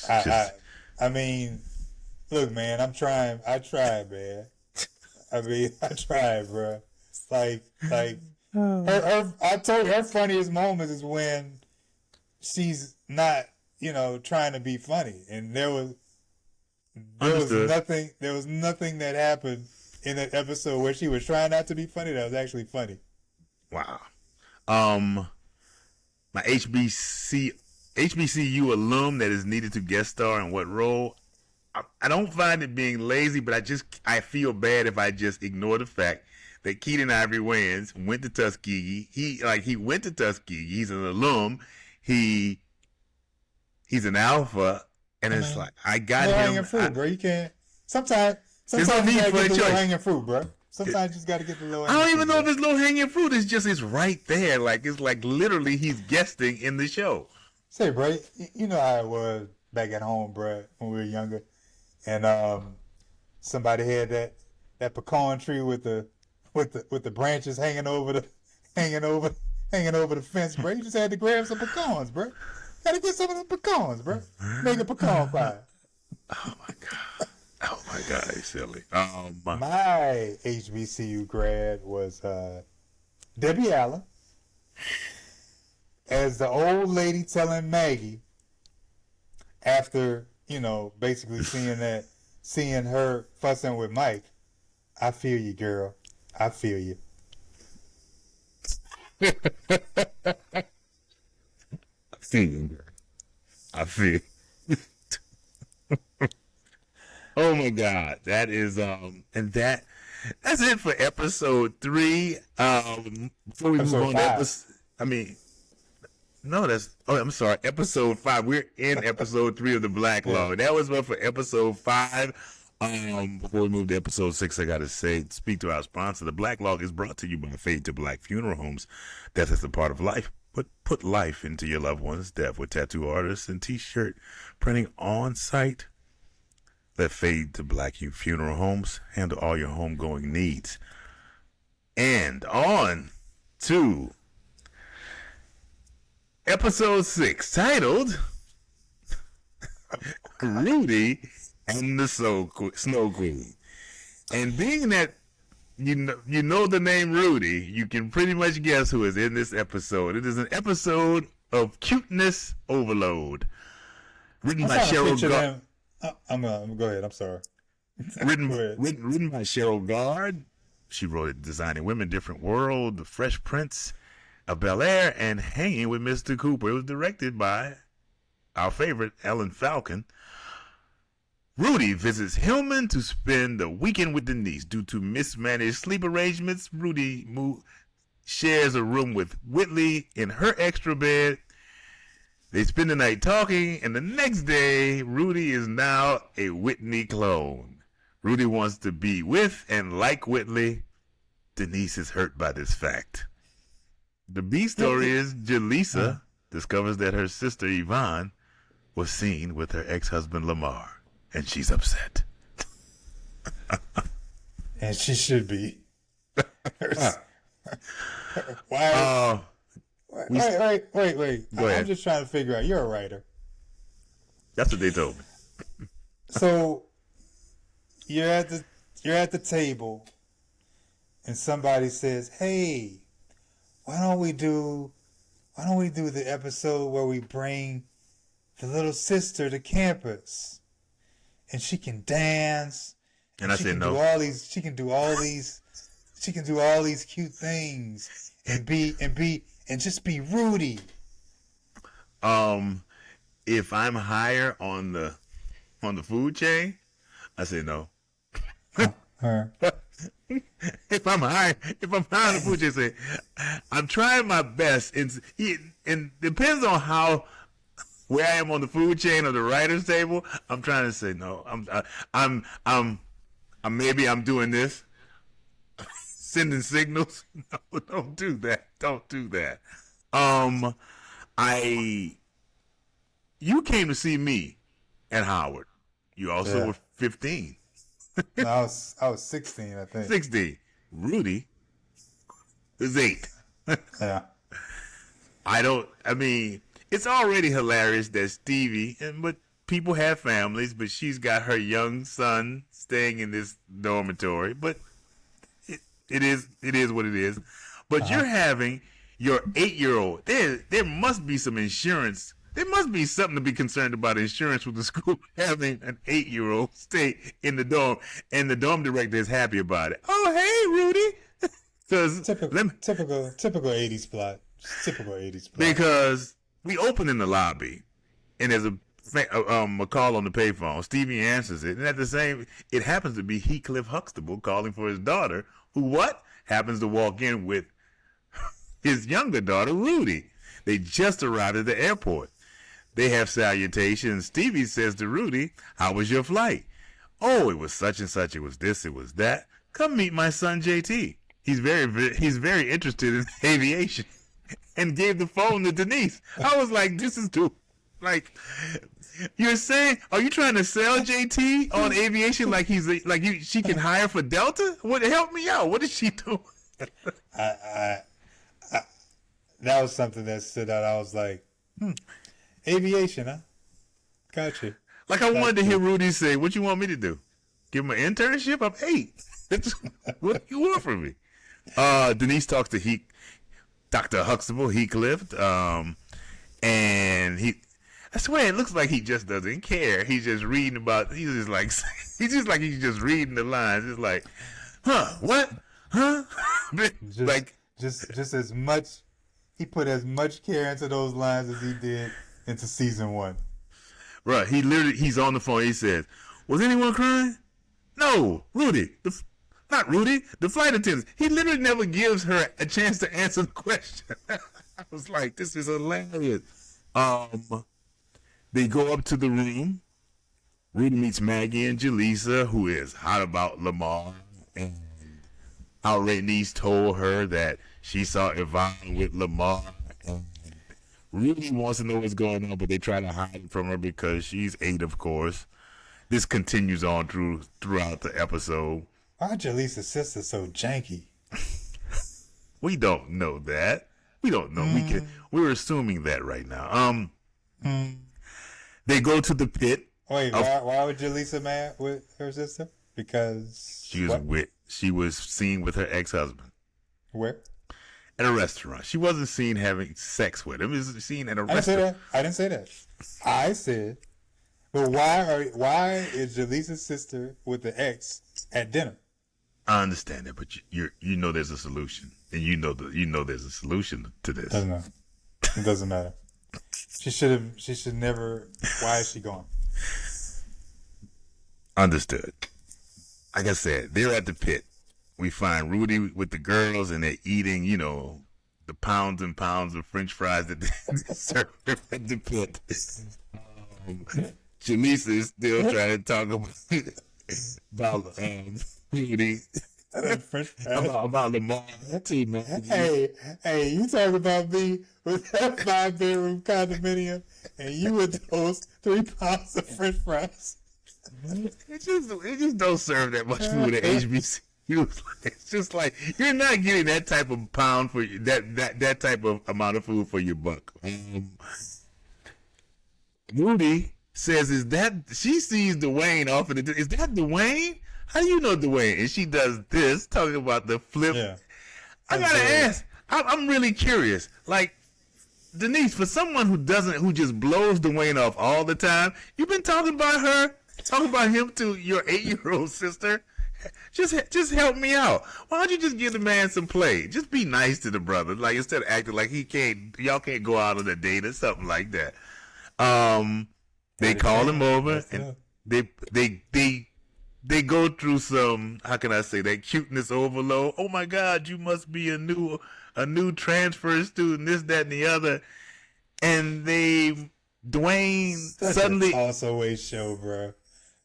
Damn. I mean, look, man, I tried, man. I mean, I tried, bro. Like I told you, her funniest moments is when she's not, trying to be funny, and there was nothing that happened in that episode where she was trying not to be funny that was actually funny. Wow. My HBCU alum that is needed to guest star in what role? I don't find it being lazy, but I feel bad if I just ignore the fact that Keaton Ivory Wayans went to Tuskegee. He went to Tuskegee. He's an alum. He's an alpha, and it's like I got him. Hanging fruit, bro. You can't. Sometimes you gotta get the low hanging fruit, bro. Sometimes you just gotta get the low hanging fruit. I don't even know if it's low hanging fruit. It's right there. It's like literally he's guesting in the show. Say, bro, you know how it was back at home, bro, when we were younger, and somebody had that pecan tree with the branches hanging over the fence, bro. You just had to grab some pecans, bro. Gotta get some of the pecans, bro. Make a pecan pie. Oh my god, he's silly. My HBCU grad was Debbie Allen as the old lady telling Maggie after, basically seeing her fussing with Mike. I feel you, girl. I feel you. I feel. Oh my God, that is that's it for episode 3. Before we move on to I'm sorry, episode 5. We're in episode 3 of the blacklog. That was for episode 5. Before we move to episode 6, I gotta speak to our sponsor. The blacklog is brought to you by Fade to Black Funeral Homes. Death is a part of life, but put life into your loved one's death with tattoo artists and t-shirt printing on site. Let Fade to Black Funeral Homes handle all your homegoing needs. And on to episode 6, titled Rudy and the Snow Queen. And being that you know the name Rudy, you can pretty much guess who is in this episode. It is an episode of cuteness overload. Written by Cheryl. I'm gonna go ahead. I'm sorry. Written by Cheryl Gard. She wrote it, Designing Women, Different World, The Fresh Prince of Bel-Air, and Hanging with Mr. Cooper. It was directed by our favorite Ellen Falcon. Rudy visits Hillman to spend the weekend with Denise. Due to mismanaged sleep arrangements, Rudy shares a room with Whitley in her extra bed. They spend the night talking, and the next day, Rudy is now a Whitney clone. Rudy wants to be with and like Whitley. Denise is hurt by this fact. The B story is Jaleesa discovers that her sister Yvonne was seen with her ex-husband Lamar, and she's upset. And she should be. Why? Wait. Go ahead. I'm just trying to figure out. You're a writer. That's what they told me. So you're at the table, and somebody says, "Hey, why don't we do the episode where we bring the little sister to campus, and she can dance, And I said no. She can do all these cute things and just be Rudy. If I'm higher on the food chain, I say no. If I'm high on the food chain, say I'm trying my best, and depends on where I am on the food chain or the writer's table. I'm trying to say no. I'm maybe I'm doing this, sending signals. No, don't do that. Don't do that. You came to see me at Howard. You also were 15. No, I was 16, I think. 16. Rudy is 8. Yeah. It's already hilarious that Stevie, but people have families, but she's got her young son staying in this dormitory. But it is what it is. But you're having your 8-year-old. There must be some insurance. There must be something to be concerned about insurance with the school having an 8-year-old stay in the dorm, and the dorm director is happy about it. Oh, hey, Rudy. Typical 80s plot. Typical 80s plot. Because we open in the lobby, and there's a call on the payphone. Stevie answers it, and it happens to be Heathcliff Huxtable calling for his daughter, who happens to walk in with his younger daughter, Rudy. They just arrived at the airport. They have salutations. Stevie says to Rudy, "How was your flight?" "Oh, it was such and such. It was this. It was that. Come meet my son, JT. He's very interested in aviation." And gave the phone to Denise. I was like, "This is too, like, you're saying? Are you trying to sell JT on aviation like she can hire for Delta? What? Help me out. What is she doing?" That was something that stood out. I was like, aviation, huh? Gotcha. Like I wanted to hear Rudy say, "What you want me to do? Give him an internship? I'm 8. What do you want from me?" Denise talks to Dr. Huxtable, Heathcliff, and I swear it looks like he just doesn't care. He's just reading he's just reading the lines. It's like, what? Just as much, he put as much care into those lines as he did into season 1. Right. He's on the phone. He says, "Was anyone crying?" "No, Rudy. Not Rudy, the flight attendant." He literally never gives her a chance to answer the question. I was like, this is hilarious. They go up to the room. Rudy meets Maggie and Jaleesa, who is hot about Lamar, and how Denise told her that she saw Yvonne with Lamar, and Rudy wants to know what's going on, but they try to hide it from her because she's 8, of course. This continues on throughout the episode. Why Jaleesa's sister so janky? We don't know that. We don't know. We're assuming that right now. They go to the pit. Wait, why was Jaleesa mad with her sister? Because she was seen with her ex-husband. Where? At a restaurant. She wasn't seen having sex with him. It was seen at a restaurant. I didn't say that. I said, but why is Jaleesa's sister with the ex at dinner? I understand that, but you know there's a solution, and you know there's a solution to this. It doesn't matter. She should never. Why is she gone? Understood. Like I said, they're at the pit. We find Rudy with the girls, and they're eating, the pounds and pounds of French fries that they serve at the pit. Jaleesa is still trying to talk about Rudy. about Lamar. Hey, you talk about me with that 5-bedroom condominium, and you with those 3 pounds of French fries. It just don't serve that much food at HBCU. It's just like you're not getting that type of pound for that type of amount of food for your buck. Rudy says, she sees Dwayne off in the, is that Dwayne? How do you know Dwayne? And she does this, talking about the flip. Yeah. I gotta ask, I'm really curious. Like, Denise, for someone who just blows Dwayne off all the time, you've been talking about her Talk about him to your 8-year-old sister. Just help me out. Why don't you just give the man some play? Just be nice to the brother. Like, instead of acting like y'all can't go out on a date or something like that. They call him over and they go through some, how can I say, that cuteness overload. Oh my God, you must be a new transfer student, this, that, and the other. And Dwayne suddenly a toss away show, bro.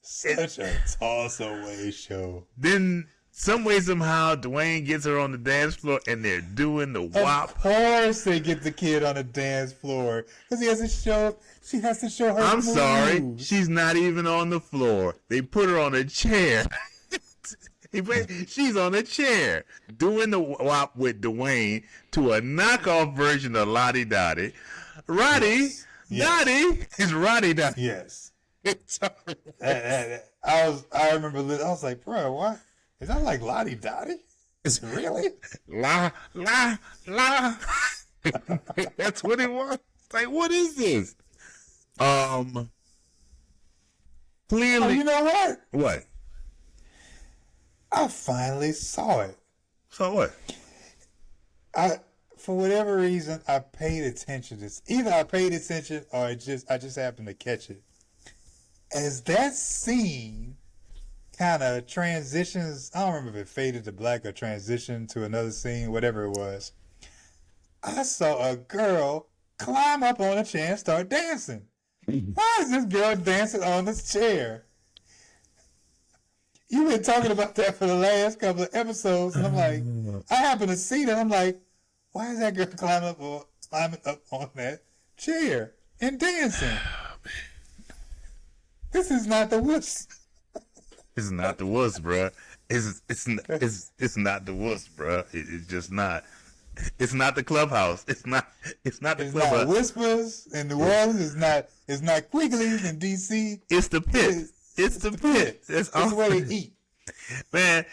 Such a toss away show. Then some way somehow Dwayne gets her on the dance floor and they're doing the WAP. Of course they get the kid on the dance floor because she has to show her. I'm moves. sorry, she's not even on the floor. They put her on a chair. She's on a chair doing the WAP with Dwayne to a knockoff version of Lottie Dottie. Roddy Dottie is Roddy Dottie. Yes. I remember I was like, bro, what? Is that like Lottie Dottie? Is it really? La. That's what it was. Like, what is this? Clearly. Oh, you know what? What? I finally saw it. So what? For whatever reason, I paid attention to this. Either I paid attention or I just happened to catch it. As that scene kind of transitions, I don't remember if it faded to black or transitioned to another scene, whatever it was. I saw a girl climb up on a chair and start dancing. Why is this girl dancing on this chair? You've been talking about that for the last couple of episodes, and I'm like, I happen to see that. I'm like, why is that girl climbing up on that chair and dancing? This is not the wuss. It's not the wuss, bro. It's not the wuss, bro. It's just not. It's not the clubhouse. It's not the clubhouse. It's not Whispers in New Orleans. It's not Quigley's in DC. It's the pit. It's the pit. That's where they eat. Man,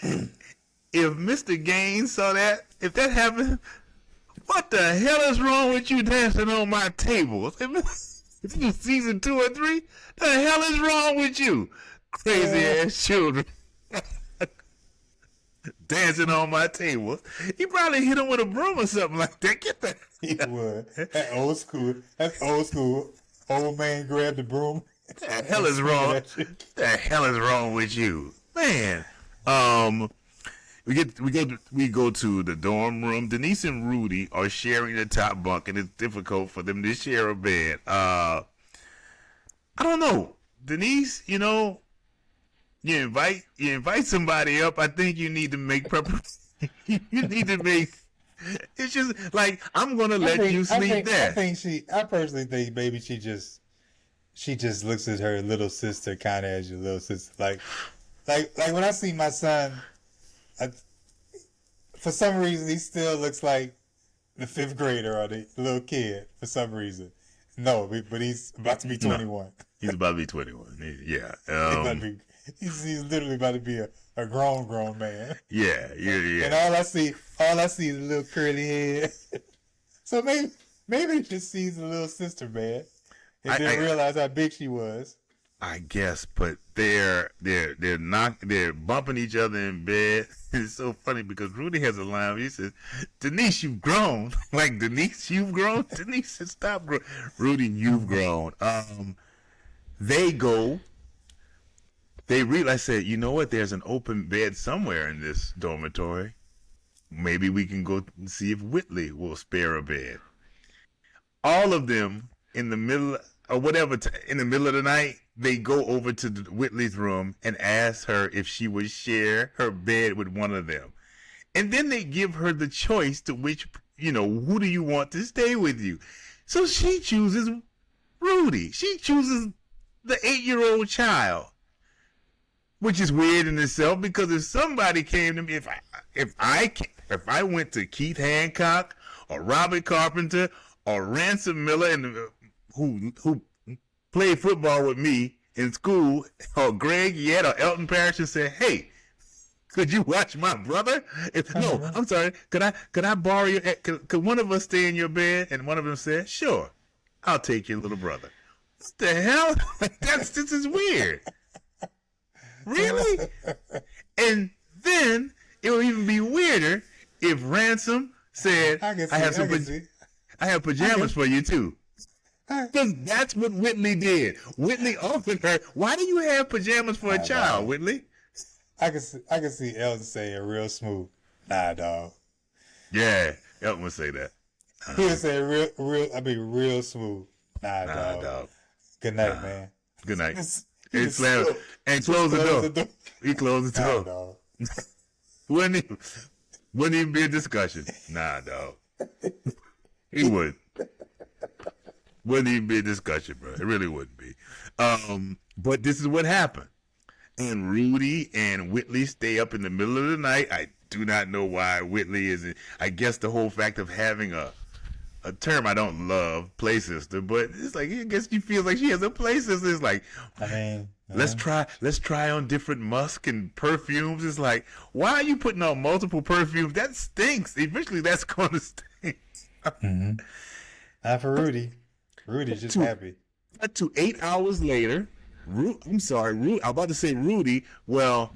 if Mr. Gaines saw that, if that happened, what the hell is wrong with you dancing on my table? If this is season 2 or 3, the hell is wrong with you? Crazy ass children. Dancing on my table. He probably hit him with a broom or something like that. Get that. He would. That's old school. Old man grabbed the broom. The hell is wrong? The hell is wrong with you, man? We go to the dorm room. Denise and Rudy are sharing the top bunk, and it's difficult for them to share a bed. I don't know, Denise. You know, you invite somebody up. I think you need to make preparation. You need to make. It's just like, I'm gonna let you sleep there. I personally think maybe she just looks at her little sister kind of as your little sister. Like when I see my son, for some reason he still looks like the 5th grader or the little kid for some reason. No, but he's about to be 21. No, he's about to be 21. Yeah. He's literally about to be a grown man. Yeah. And all I see is a little curly head. So maybe he just sees a little sister, man. And didn't realize how big she was. I guess, but they're bumping each other in bed. It's so funny because Rudy has a line where he says, "Denise, you've grown." Like, Denise, you've grown. Denise said, "Stop growing." Rudy, you've grown. They realize, said, you know what? There's an open bed somewhere in this dormitory. Maybe we can go and see if Whitley will spare a bed. All of them in the middle of the night, they go over to Whitley's room and ask her if she would share her bed with one of them. And then they give her the choice to which, who do you want to stay with you? So she chooses Rudy. She chooses the 8-year-old child, which is weird in itself, because if somebody came to me, if I went to Keith Hancock or Robert Carpenter or Ransom Miller, and who played football with me in school, or Greg Yett or Elton Parrish, and said, "Hey, could you watch my brother?" No, I'm sorry. Could I borrow your? Could one of us stay in your bed? And one of them said, "Sure, I'll take your little brother." What the hell? This is weird. Really? And then it would even be weirder if Ransom said, I have pajamas for you too. Because that's what Whitley did. Whitley offered her, why do you have pajamas for a child, Whitley? I can see Elton saying real smooth, nah, dog. Yeah, Elton would say that. He would say real smooth, nah, dog. Good night, man. Good night. And close the door. He closed the door. Dog. Wouldn't even be a discussion. Nah, dog. He wouldn't. Wouldn't even be a discussion, bro. It really wouldn't be. But this is what happened. And Rudy and Whitley stay up in the middle of the night. I do not know why Whitley is. I guess the whole fact of having a term I don't love, play sister, but it's like I guess she feels like she has a play sister. It's like, let's try on different musk and perfumes. It's like, why are you putting on multiple perfumes? That stinks. Eventually, that's going to stink. Not for Rudy. Rudy's just happy. Cut to 8 hours later. I'm about to say Rudy. Well,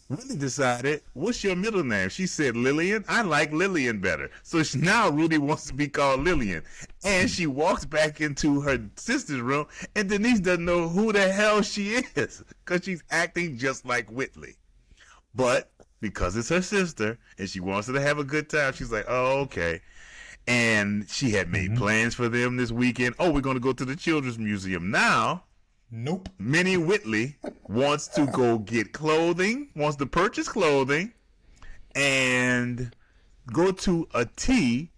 Rudy decided, what's your middle name? She said Lillian. I like Lillian better. So now Rudy wants to be called Lillian. And she walks back into her sister's room, and Denise doesn't know who the hell she is because she's acting just like Whitley. But because it's her sister and she wants her to have a good time, she's like, oh, okay. And she had made plans for them this weekend. Oh, we're going to go to the Children's Museum. Now, nope. Minnie Whitley wants to go get clothing, wants to purchase clothing, and go to a tea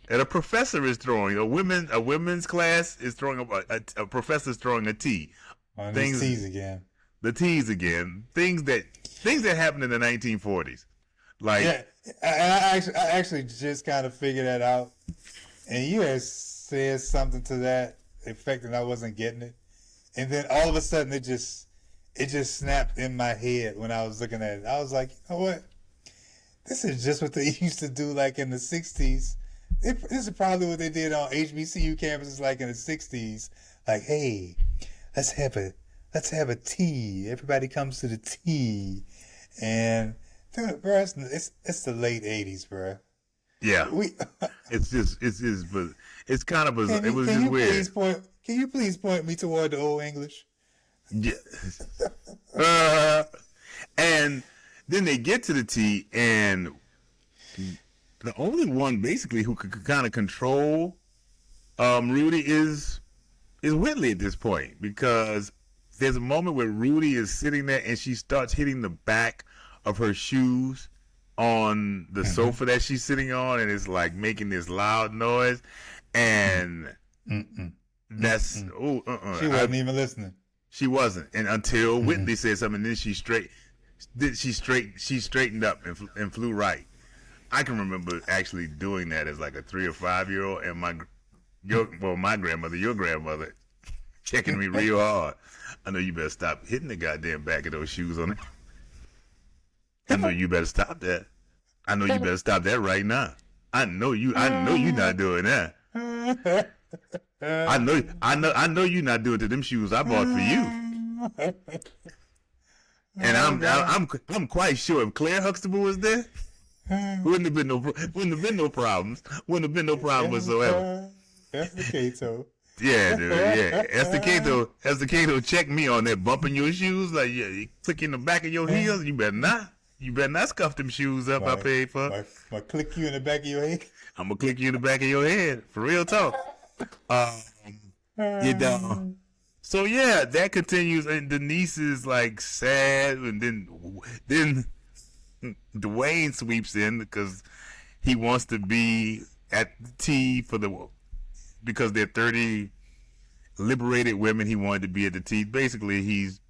that a professor is throwing. A women's class is throwing a professor's throwing a tea. On these teas again. The teas again. Things that happened in the 1940s. Like, yeah, I actually just kind of figured that out, and you had said something to that effect, and I wasn't getting it. And then all of a sudden, it just snapped in my head when I was looking at it. I was like, you know what? This is just what they used to do, like in the '60s. This is probably what they did on HBCU campuses, like in the '60s. Like, hey, let's have a tea. Everybody comes to the tea, and dude, bro, it's the late '80s, bro. Yeah, it's kind of bizarre. It was just weird. Can you please point me toward the old English? Yeah. And then they get to the tea, and the only one basically who could kind of control Rudy is Whitley at this point, because there's a moment where Rudy is sitting there and she starts hitting the back of her shoes on the sofa that she's sitting on, and it's like making this loud noise, and that's she wasn't even listening. She wasn't, and until Whitley said something, then she straightened up and flew right. I can remember actually doing that as like a 3 or 5 year old, and my grandmother, your grandmother, checking me real hard. I know you better stop hitting the goddamn back of those shoes on it. I know you better stop that. I know you better stop that right now. I know you're not doing that. I know you're not doing it to them shoes I bought for you. And I'm quite sure if Claire Huxtable was there, wouldn't have been no problems. Wouldn't have been no problem whatsoever. Esther Cato. Yeah, dude. Yeah, Esther Cato checked me on that, bumping your shoes like you click in the back of your heels. You better not scuff them shoes up. I paid for. I click you in the back of your head. I'm gonna click you in the back of your head for real talk. You know. So yeah, that continues, and Denise is like sad, and then Dwayne sweeps in because he wants to be at the tea because they're 30 liberated women. He wanted to be at the tea. Basically, he's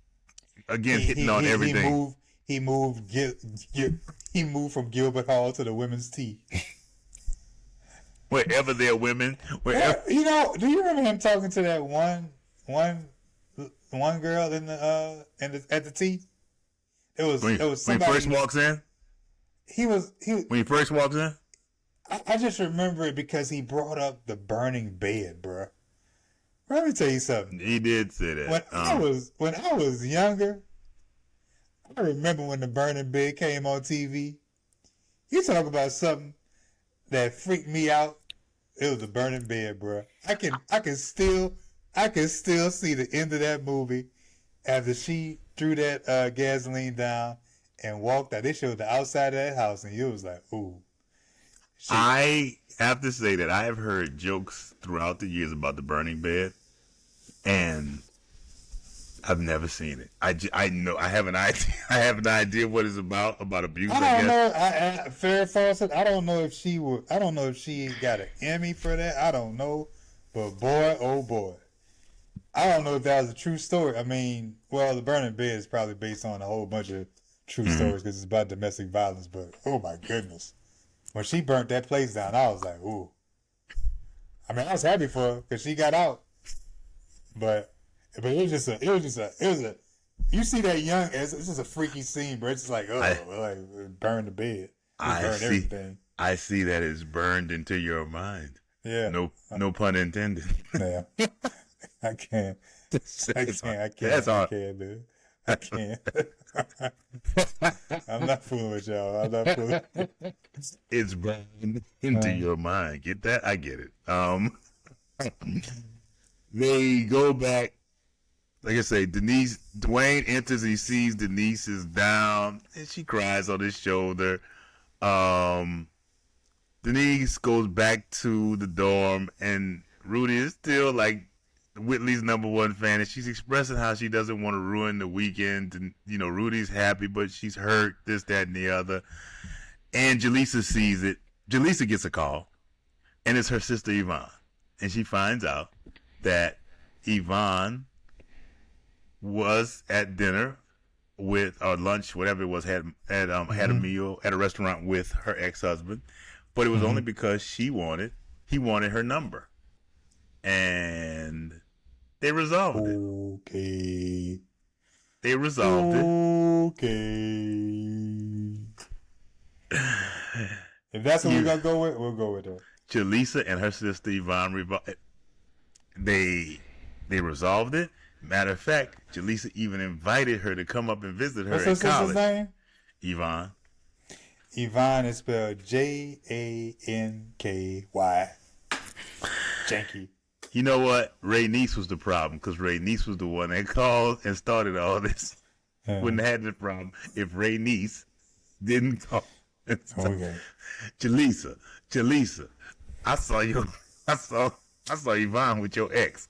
again hitting on everything. He moved from Gilbert Hall to the women's tea. Wherever there are women, wherever. You know, do you remember him talking to that one girl at the tea? It was somebody, when he first walks in. When he first walks in. I just remember it because he brought up the burning bed, bro. Let me tell you something. He did say that. When I was younger, I remember when the burning bed came on TV. You talk about something that freaked me out. It was the burning bed, bro. I can still see the end of that movie after she threw that gasoline down and walked out. They showed the outside of that house, and you was like, ooh. Shit. I have to say that I have heard jokes throughout the years about the burning bed, and I've never seen it. I know I have an idea. I have an idea what it's about abuse. I don't know. Fair Fawcett. I don't know if she would. I don't know if she got an Emmy for that. I don't know, but boy, oh boy, I don't know if that was a true story. I mean, well, the burning bed is probably based on a whole bunch of true stories because it's about domestic violence. But oh my goodness, when she burnt that place down, I was like, ooh. I mean, I was happy for her because she got out, but it was a. You see that young, it's just a freaky scene, bro. It's just like, like burn the bed, burn everything. I see that it's burned into your mind. Yeah. No pun intended. Yeah. I can't. I can't, dude. I can't. I'm not fooling with y'all. I'm not fooling. It's burned into your mind. Get that? I get it. They go back. Like I say, Dwayne enters, he sees Denise is down, and she cries on his shoulder. Denise goes back to the dorm, and Rudy is still like Whitley's #1 fan, and she's expressing how she doesn't want to ruin the weekend. And, Rudy's happy, but she's hurt, this, that, and the other. And Jaleesa sees it. Jaleesa gets a call, and it's her sister Yvonne. And she finds out that Yvonne was at dinner or lunch, whatever it was, had a meal at a restaurant with her ex-husband, but it was only because he wanted her number, and they resolved it. Okay. They resolved it. Okay. If that's what we're gonna go with, we'll go with that. Jaleesa and her sister Yvonne they resolved it. Matter of fact, Jaleesa even invited her to come up and visit her in college. What's her sister's name? Yvonne. Yvonne is spelled Janky. Janky. You know what? Ray Nice was the problem, because Ray Nice was the one that called and started all this. Wouldn't have had the problem if Ray Nice didn't call. Okay. Jaleesa, I saw Yvonne with your ex.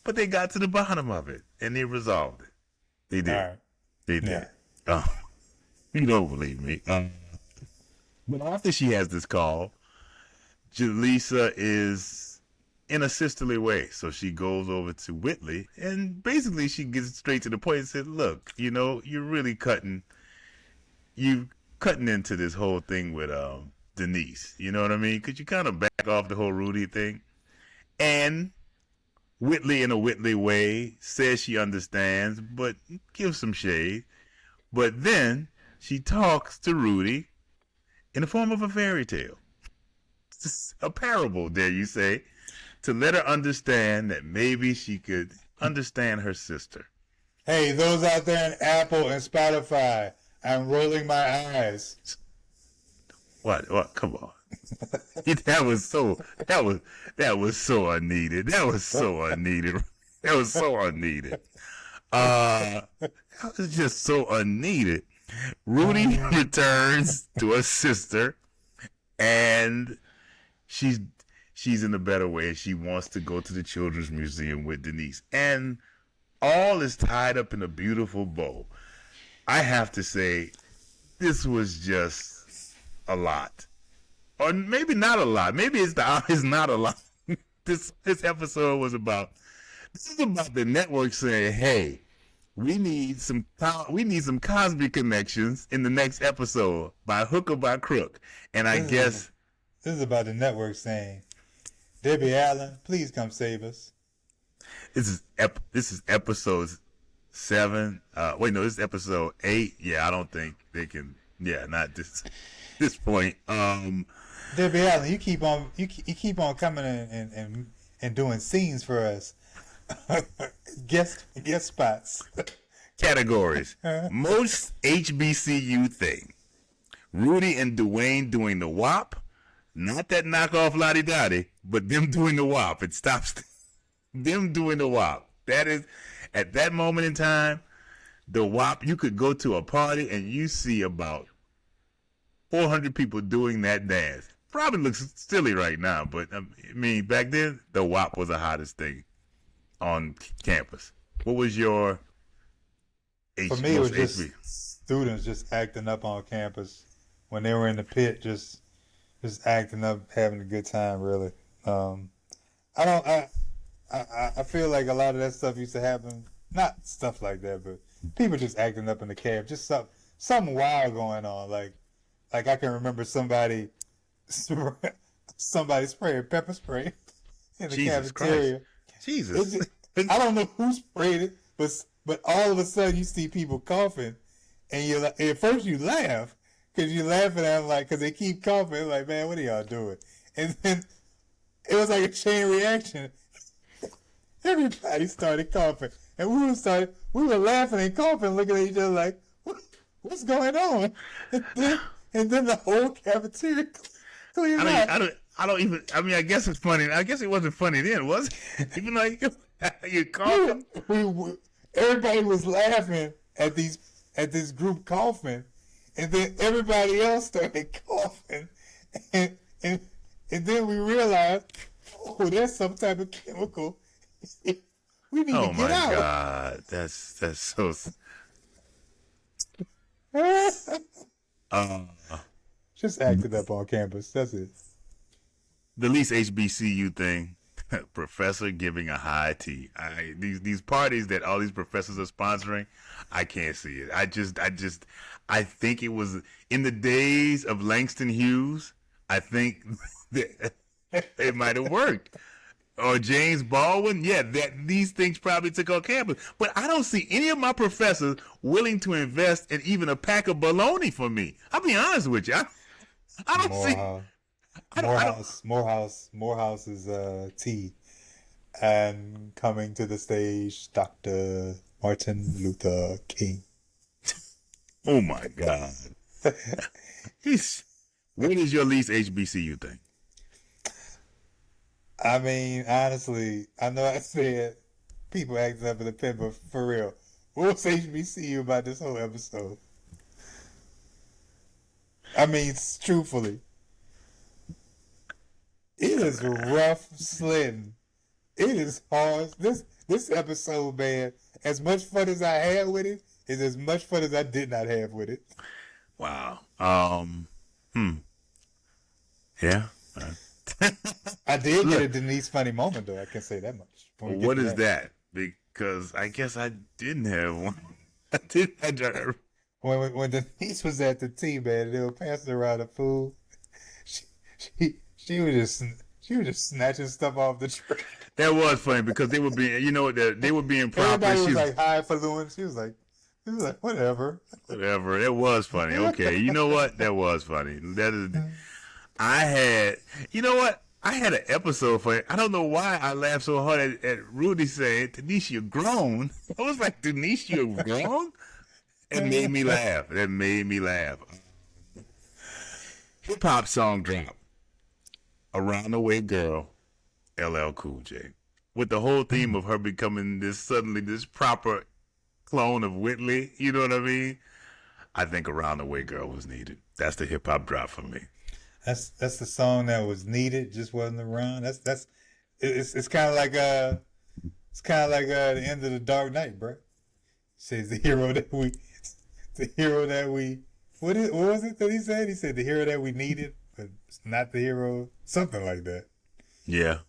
But they got to the bottom of it, and they resolved it. They did. Right. They did. Yeah. You don't believe me. But after she has this call, Jaleesa is in a sisterly way. So she goes over to Whitley, and basically she gets straight to the point and said, look, you're really cutting into this whole thing with Denise. You know what I mean? Could you kind of back off the whole Rudy thing? And Whitley, in a Whitley way, says she understands, but gives some shade. But then she talks to Rudy in the form of a fairy tale. It's a parable, dare you say, to let her understand that maybe she could understand her sister. Hey, those out there in Apple and Spotify, I'm rolling my eyes. What? Come on. That was so unneeded. That was so unneeded. That was so unneeded. That was just so unneeded. Rudy returns to her sister, and she's in a better way. She wants to go to the Children's Museum with Denise, and all is tied up in a beautiful bow. I have to say, this was just a lot. Or maybe not a lot. Maybe it's not a lot. This episode was about the network saying, "Hey, we need some Cosby connections in the next episode, by hook or by crook." And I guess this is about the network saying, "Debbie Allen, please come save us." This is episode 7. This is episode 8. Yeah, I don't think they can. Yeah, not this point. Debbie Allen, you keep on coming and doing scenes for us. guest spots. categories. Most HBCU thing. Rudy and Dwayne doing the WAP. Not that knockoff Lottie Dottie, but them doing the WAP. It stops them doing the WAP. That is, at that moment in time, the WAP, you could go to a party and you see about 400 people doing that dance. Probably looks silly right now, but I mean, back then, the WAP was the hottest thing on campus. What was your For me, it was just students just acting up on campus when they were in the pit, just acting up, having a good time. Really, I feel like a lot of that stuff used to happen. Not stuff like that, but people just acting up in the cab. Just something wild going on. Like I can remember somebody spraying pepper spray in the cafeteria. Christ. Jesus, I don't know who sprayed it, but all of a sudden you see people coughing, and at first you laugh because you're laughing at them because they keep coughing. Like, man, what are y'all doing? And then it was like a chain reaction. Everybody started coughing, and we were laughing and coughing, looking at each other like, what's going on? And then the whole cafeteria cleared out. I guess it's funny. I guess it wasn't funny then, was it? Even though you're coughing. Everybody was laughing at this group coughing, and then everybody else started coughing, and then we realized, oh, there's some type of chemical. We need to get out. Oh my God, that's so. Just acted up on campus. That's it. The least HBCU thing. Professor giving a high tea. These parties that all these professors are sponsoring, I can't see it. I think it was in the days of Langston Hughes. I think that it might have worked. Or James Baldwin, these things probably took on campus. But I don't see any of my professors willing to invest in even a pack of bologna for me. I'll be honest with you. I don't see. Morehouse's tea. And coming to the stage, Dr. Martin Luther King. Oh my God. What is your least HBCU thing? I mean, honestly, I know I said people acting up in the pen, but for real, what was HBCU about this whole episode? I mean, truthfully, it is rough sledding. It is hard. This episode, man, as much fun as I had with it, is as much fun as I did not have with it. Wow. Yeah. I did get a Denise funny moment, though. I can say that much. What is that? Because I guess I didn't have one. I didn't have when Denise was at the tea, man, they were passing around the food. She was just snatching stuff off the tray. That was funny because they were being, they were being proper. Everybody was like highfalutin. She was like, whatever. Whatever. It was funny. Okay, you know what? That was funny. I had an episode for it. I don't know why I laughed so hard at Rudy saying, Denise, you're grown. I was like, Denise, you're grown? It made me laugh. That made me laugh. Hip-hop song drop. Around the Way Girl, LL Cool J. With the whole theme of her becoming this proper clone of Whitley. You know what I mean? I think Around the Way Girl was needed. That's the hip-hop drop for me. That's the song that was needed, just wasn't around. It's kind of like the end of the Dark Knight, bro. Says the hero that we. What was it that he said? He said the hero that we needed, but it's not the hero. Something like that. Yeah.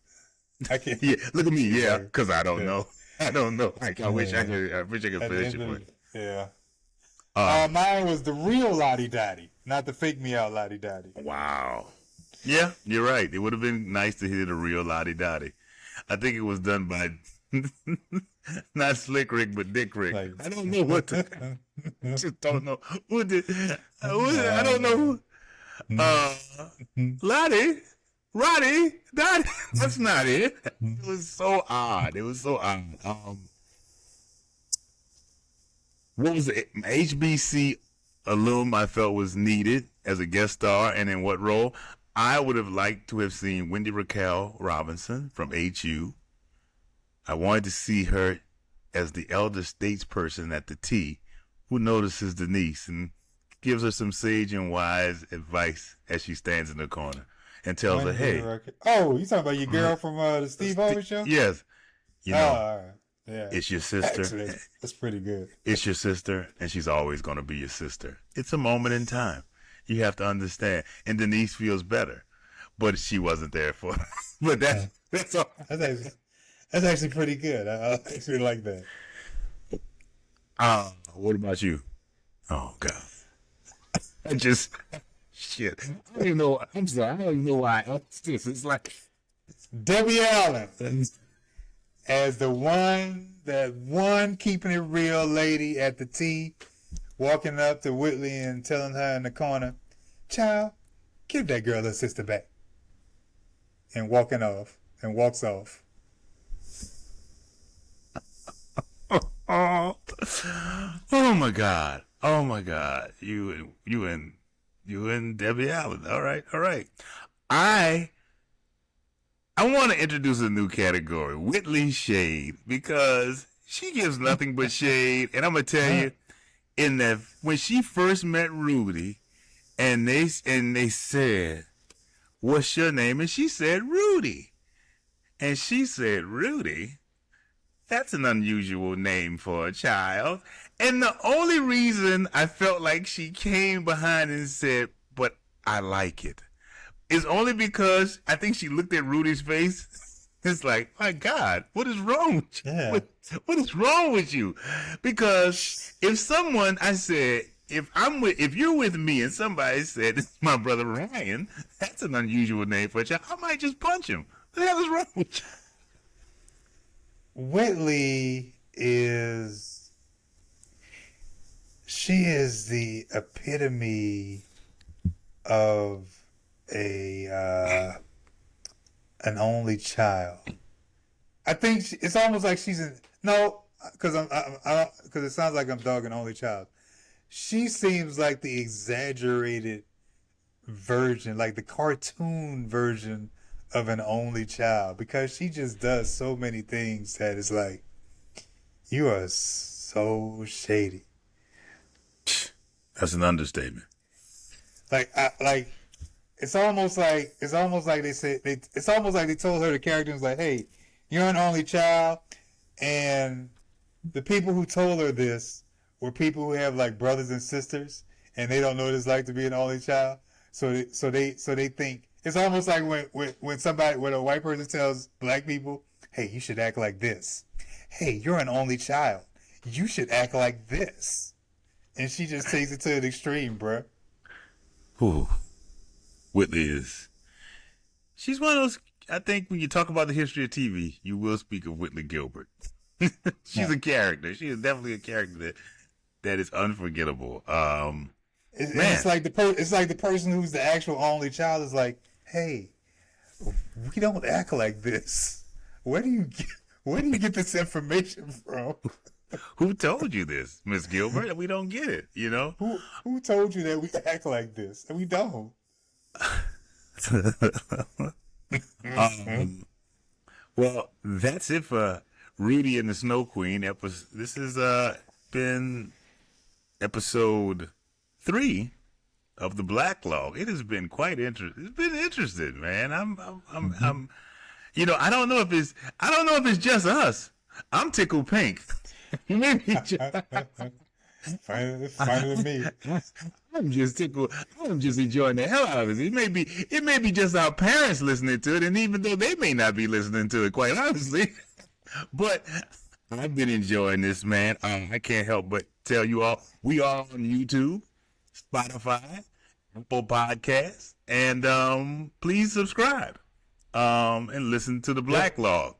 I can't. Yeah. Look at me. Yeah, because I don't know. I don't know. I wish I could finish it. Yeah. Mine was the real Lottie Dottie, not the fake me out Lottie Dottie. Wow. Yeah, you're right. It would have been nice to hear the real Lottie Dottie. I think it was done by not Slick Rick, but Dick Rick. I don't know what to. Just don't know who did. I don't know who. Lottie, Roddy, Dottie. That's not it. It was so odd. What was it? HBC alum I felt was needed as a guest star, and in what role? I would have liked to have seen Wendy Raquel Robinson from HU. I wanted to see her as the elder statesperson at the T who notices Denise and gives her some sage and wise advice as she stands in the corner and tells her, hey. Oh, you talking about your girl from the Steve Harvey show? Yes. You know, all right. Yeah. It's your sister. Actually, that's pretty good. It's your sister, and she's always going to be your sister. It's a moment in time. You have to understand. And Denise feels better, but she wasn't there for her. But that's all. That's actually pretty good. I actually like that. What about you? Oh, God. Shit. I don't even know. I'm sorry. I don't even know why I asked this. It's like Debbie Allen as the one keeping it real lady at the T, walking up to Whitley and telling her in the corner, "Child, give that girl her sister back," and walks off. Oh my God. Oh my God. You and Debbie Allen. All right. I want to introduce a new category, Whitley Shade, because she gives nothing but shade. And I'm gonna tell you, in that when she first met Rudy, and they said, "What's your name?" and she said Rudy, and she said Rudy. That's an unusual name for a child. And the only reason I felt like she came behind and said, "But I like it," is only because I think she looked at Rudy's face. It's like, my God, what is wrong with you? Yeah. What is wrong with you? Because if you're with me and somebody said, "This is my brother Ryan," that's an unusual name for a child, I might just punch him. What the hell is wrong with you? Whitley is the epitome of an only child. I think it's almost like she's because it sounds like I'm dogging only child. She seems like the exaggerated version, like the cartoon version of an only child, because she just does so many things that is like, you are so shady. That's an understatement. Like it's almost like they told her, the character was like, "Hey, you're an only child," and the people who told her this were people who have like brothers and sisters, and they don't know what it's like to be an only child. So they think it's almost like when a white person tells black people, "Hey, you should act like this." "Hey, you're an only child. You should act like this." And she just takes it to an extreme, bruh. Ooh. Whitley she's one of those, I think when you talk about the history of TV, you will speak of Whitley Gilbert. She's a character. She is definitely a character that is unforgettable. It's like the person who's the actual only child is like, "Hey, we don't act like this. Where do you get this information from?" Who told you this, Miss Gilbert? We don't get it, you know? Who told you that we act like this? And we don't. Well, that's it for Rudy and the Snow Queen. This has been episode 3 of the Blacklog. It has been quite interesting. It's been interesting, man. I'm I don't know if it's just us. I'm tickled pink. Maybe Finally me. I'm just tickled. I'm just enjoying the hell out of it. It may be just our parents listening to it, and even though they may not be listening to it, quite honestly, but I've been enjoying this, man. I can't help but tell you all, we are on YouTube, Spotify, Apple Podcasts, and please subscribe and listen to the Blacklog.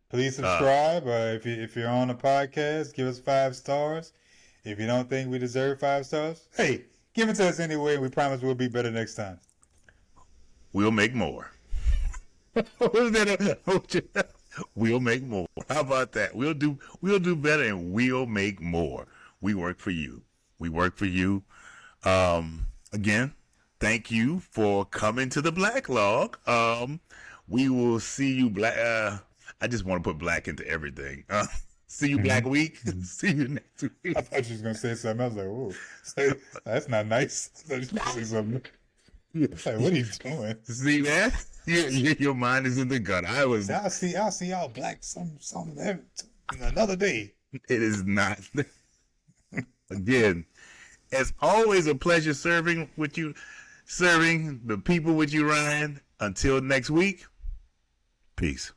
Please subscribe. If you're on a podcast, give us 5 stars. If you don't think we deserve 5 stars, hey, give it to us anyway. We promise we'll be better next time. We'll make more. We'll make more. How about that? We'll do better, and we'll make more. We work for you. We work for you. Again, thank you for coming to the Blacklog. We will see you I just want to put black into everything. See you Black Week. See you next week. I thought you was gonna say something. I was like, "Whoa, that's not nice." I thought you was gonna say something. Like, what are you doing? See, man, your mind is in the gut. I'll see y'all black some another day. It is not. Again, it's always a pleasure serving the people with you, Ryan. Until next week, peace.